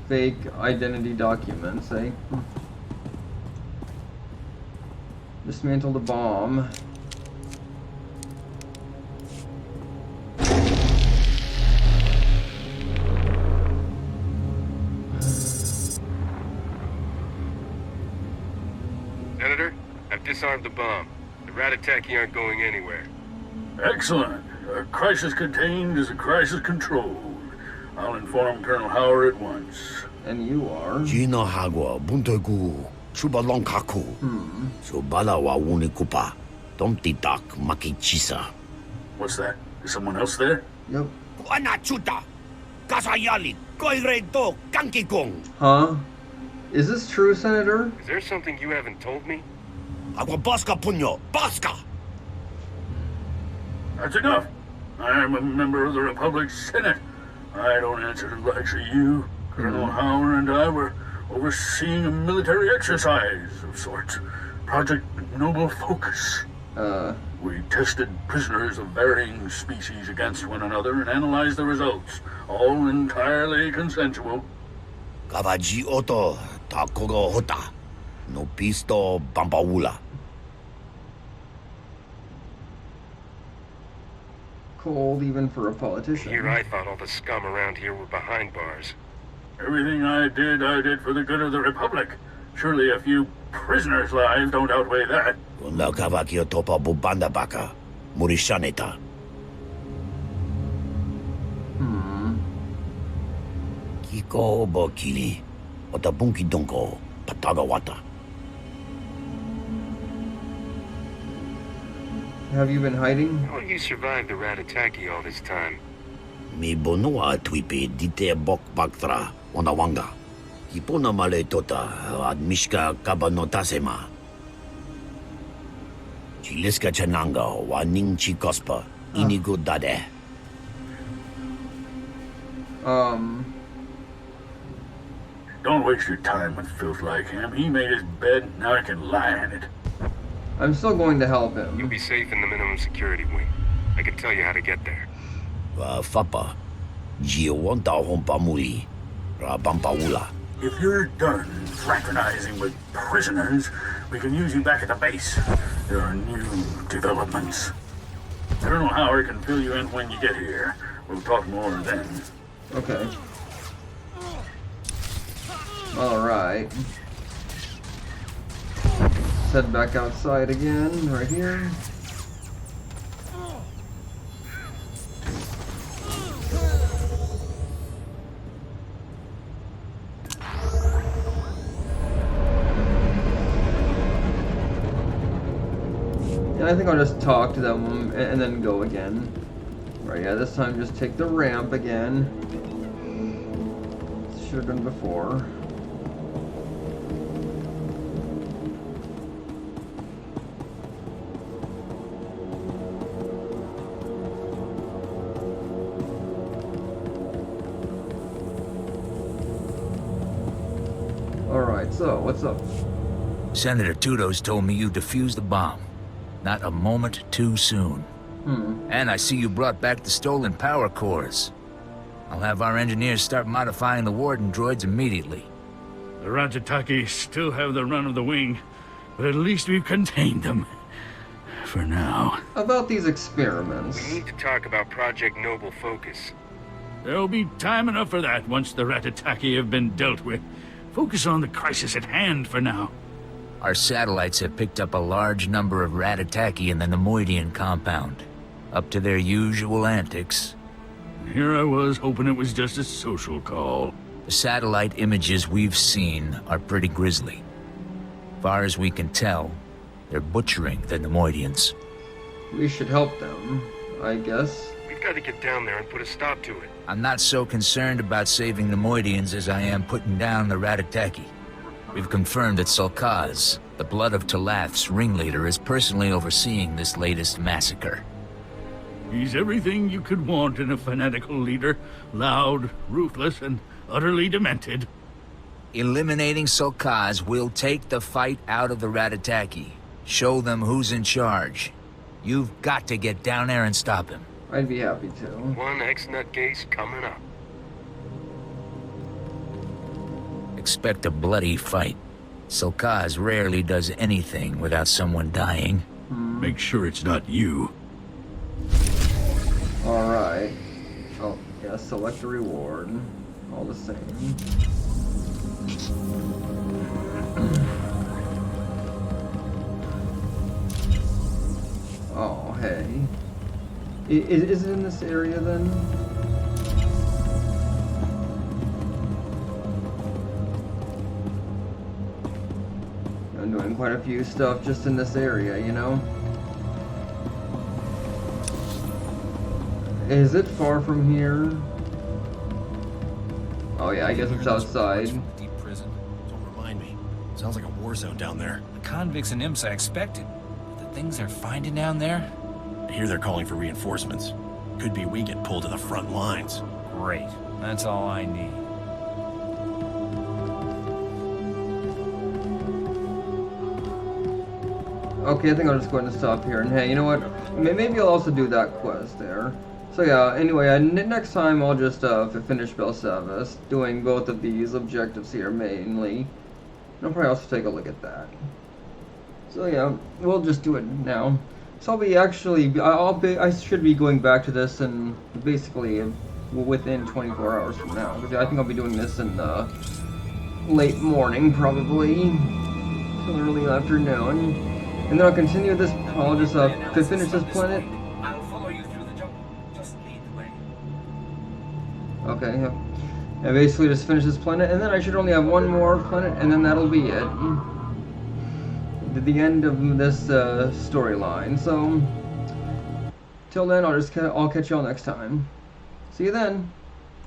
Fake identity documents, eh? Dismantle the bomb. Senator, I've disarmed the bomb. The Ratataki aren't going anywhere. Excellent. A crisis contained is a crisis controlled. I'll inform Colonel Howard at once. And you are? Gino Hagwa, Buntogu, Chubalonkaku. Subala wa Unikupa, Domtitak Makichisa. What's that? Is someone else there? Yep. Anachuta, Kasayali, Koireto, Kankikong. Huh? Is this true, Senator? Is there something you haven't told me? Agua Bosca Punyo, Bosca! That's enough. I am a member of the Republic's Senate. I don't answer to the likes of you. Colonel Howard and I were overseeing a military exercise of sorts. Project Noble Focus. We tested prisoners of varying species against one another and analyzed the results. All entirely consensual. Kavaji Oto, Takogo Hota, No Pisto Bampaula. Cold even for a politician. Here I thought all the scum around here were behind bars. Everything I did for the good of the Republic. Surely a few prisoners' lives don't outweigh that. Unda Kavakio Topa Bubanda Baka, Murishaneta. Kiko Bokili, Otabunki Donko, Patagawata. have you been hiding? How have you survived the Ratataki all this time? Mi bonoa twipe dite bok baktra onawanga. Hipona male tota ad mishka kabanotasema. Chiliska chananga wa ning chikospa inigo dade. Don't waste your time with filth like him. He made his bed, now he can lie in it. I'm still going to help him. You'll be safe in the minimum security wing. I can tell you how to get there. Fapa. Giowanta hompamuli. Rabampaula. If you're done fraternizing with prisoners, we can use you back at the base. There are new developments. Colonel Howard can fill you in when you get here. We'll talk more then. Okay. Alright. Let's head back outside again, right here. And I think I'll just talk to them and then go again. Right, yeah, this time just take the ramp again. Should have done before. Alright, so, what's up? Senator Tudos told me you defused the bomb. Not a moment too soon. And I see you brought back the stolen power cores. I'll have our engineers start modifying the Warden droids immediately. The Ratataki still have the run of the wing, but at least we've contained them. For now. About these experiments. We need to talk about Project Noble Focus. There'll be time enough for that once the Ratataki have been dealt with. Focus on the crisis at hand for now. Our satellites have picked up a large number of Ratataki in the Nemoidian compound. Up to their usual antics. Here I was, hoping it was just a social call. The satellite images we've seen are pretty grisly. Far as we can tell, they're butchering the Nemoidians. We should help them, I guess. We've got to get down there and put a stop to it. I'm not so concerned about saving Nemoidians as I am putting down the Ratataki. We've confirmed that Sulkaz, the Blood of Talath's ringleader, is personally overseeing this latest massacre. He's everything you could want in a fanatical leader. Loud, ruthless, and utterly demented. Eliminating Sulkaz will take the fight out of the Ratataki. Show them who's in charge. You've got to get down there and stop him. I'd be happy to. One ex-nutcase coming up. Expect a bloody fight. Sulkaz rarely does anything without someone dying. Make sure it's not you. Alright. Oh, yeah, select a reward. All the same. Oh, hey. Is it in this area then? I'm doing quite a few stuff just in this area, you know? Is it far from here? Oh yeah, I guess it's outside. Deep prison. Don't remind me. Sounds like a war zone down there. The convicts and imps I expected. But the things they're finding down there? I hear they're calling for reinforcements. Could be we get pulled to the front lines. Great. That's all I need. Okay, I think I'll just go ahead and stop here. And hey, you know what? Maybe I'll also do that quest there. So yeah, anyway, next time I'll just finish Belsavis, doing both of these objectives here mainly. And I'll probably also take a look at that. So yeah, we'll just do it now. So I'll be actually, I should be going back to this in basically within 24 hours from now. Because I think I'll be doing this in the late morning probably, so early afternoon. And then I'll continue this, I'll just finish this planet. I'll follow you through the jungle. Just lead the way. Okay, yeah. And basically just finish this planet, and then I should only have one more planet, and then that'll be it. The end of this storyline. So, Till then, I'll catch y'all next time. See you then.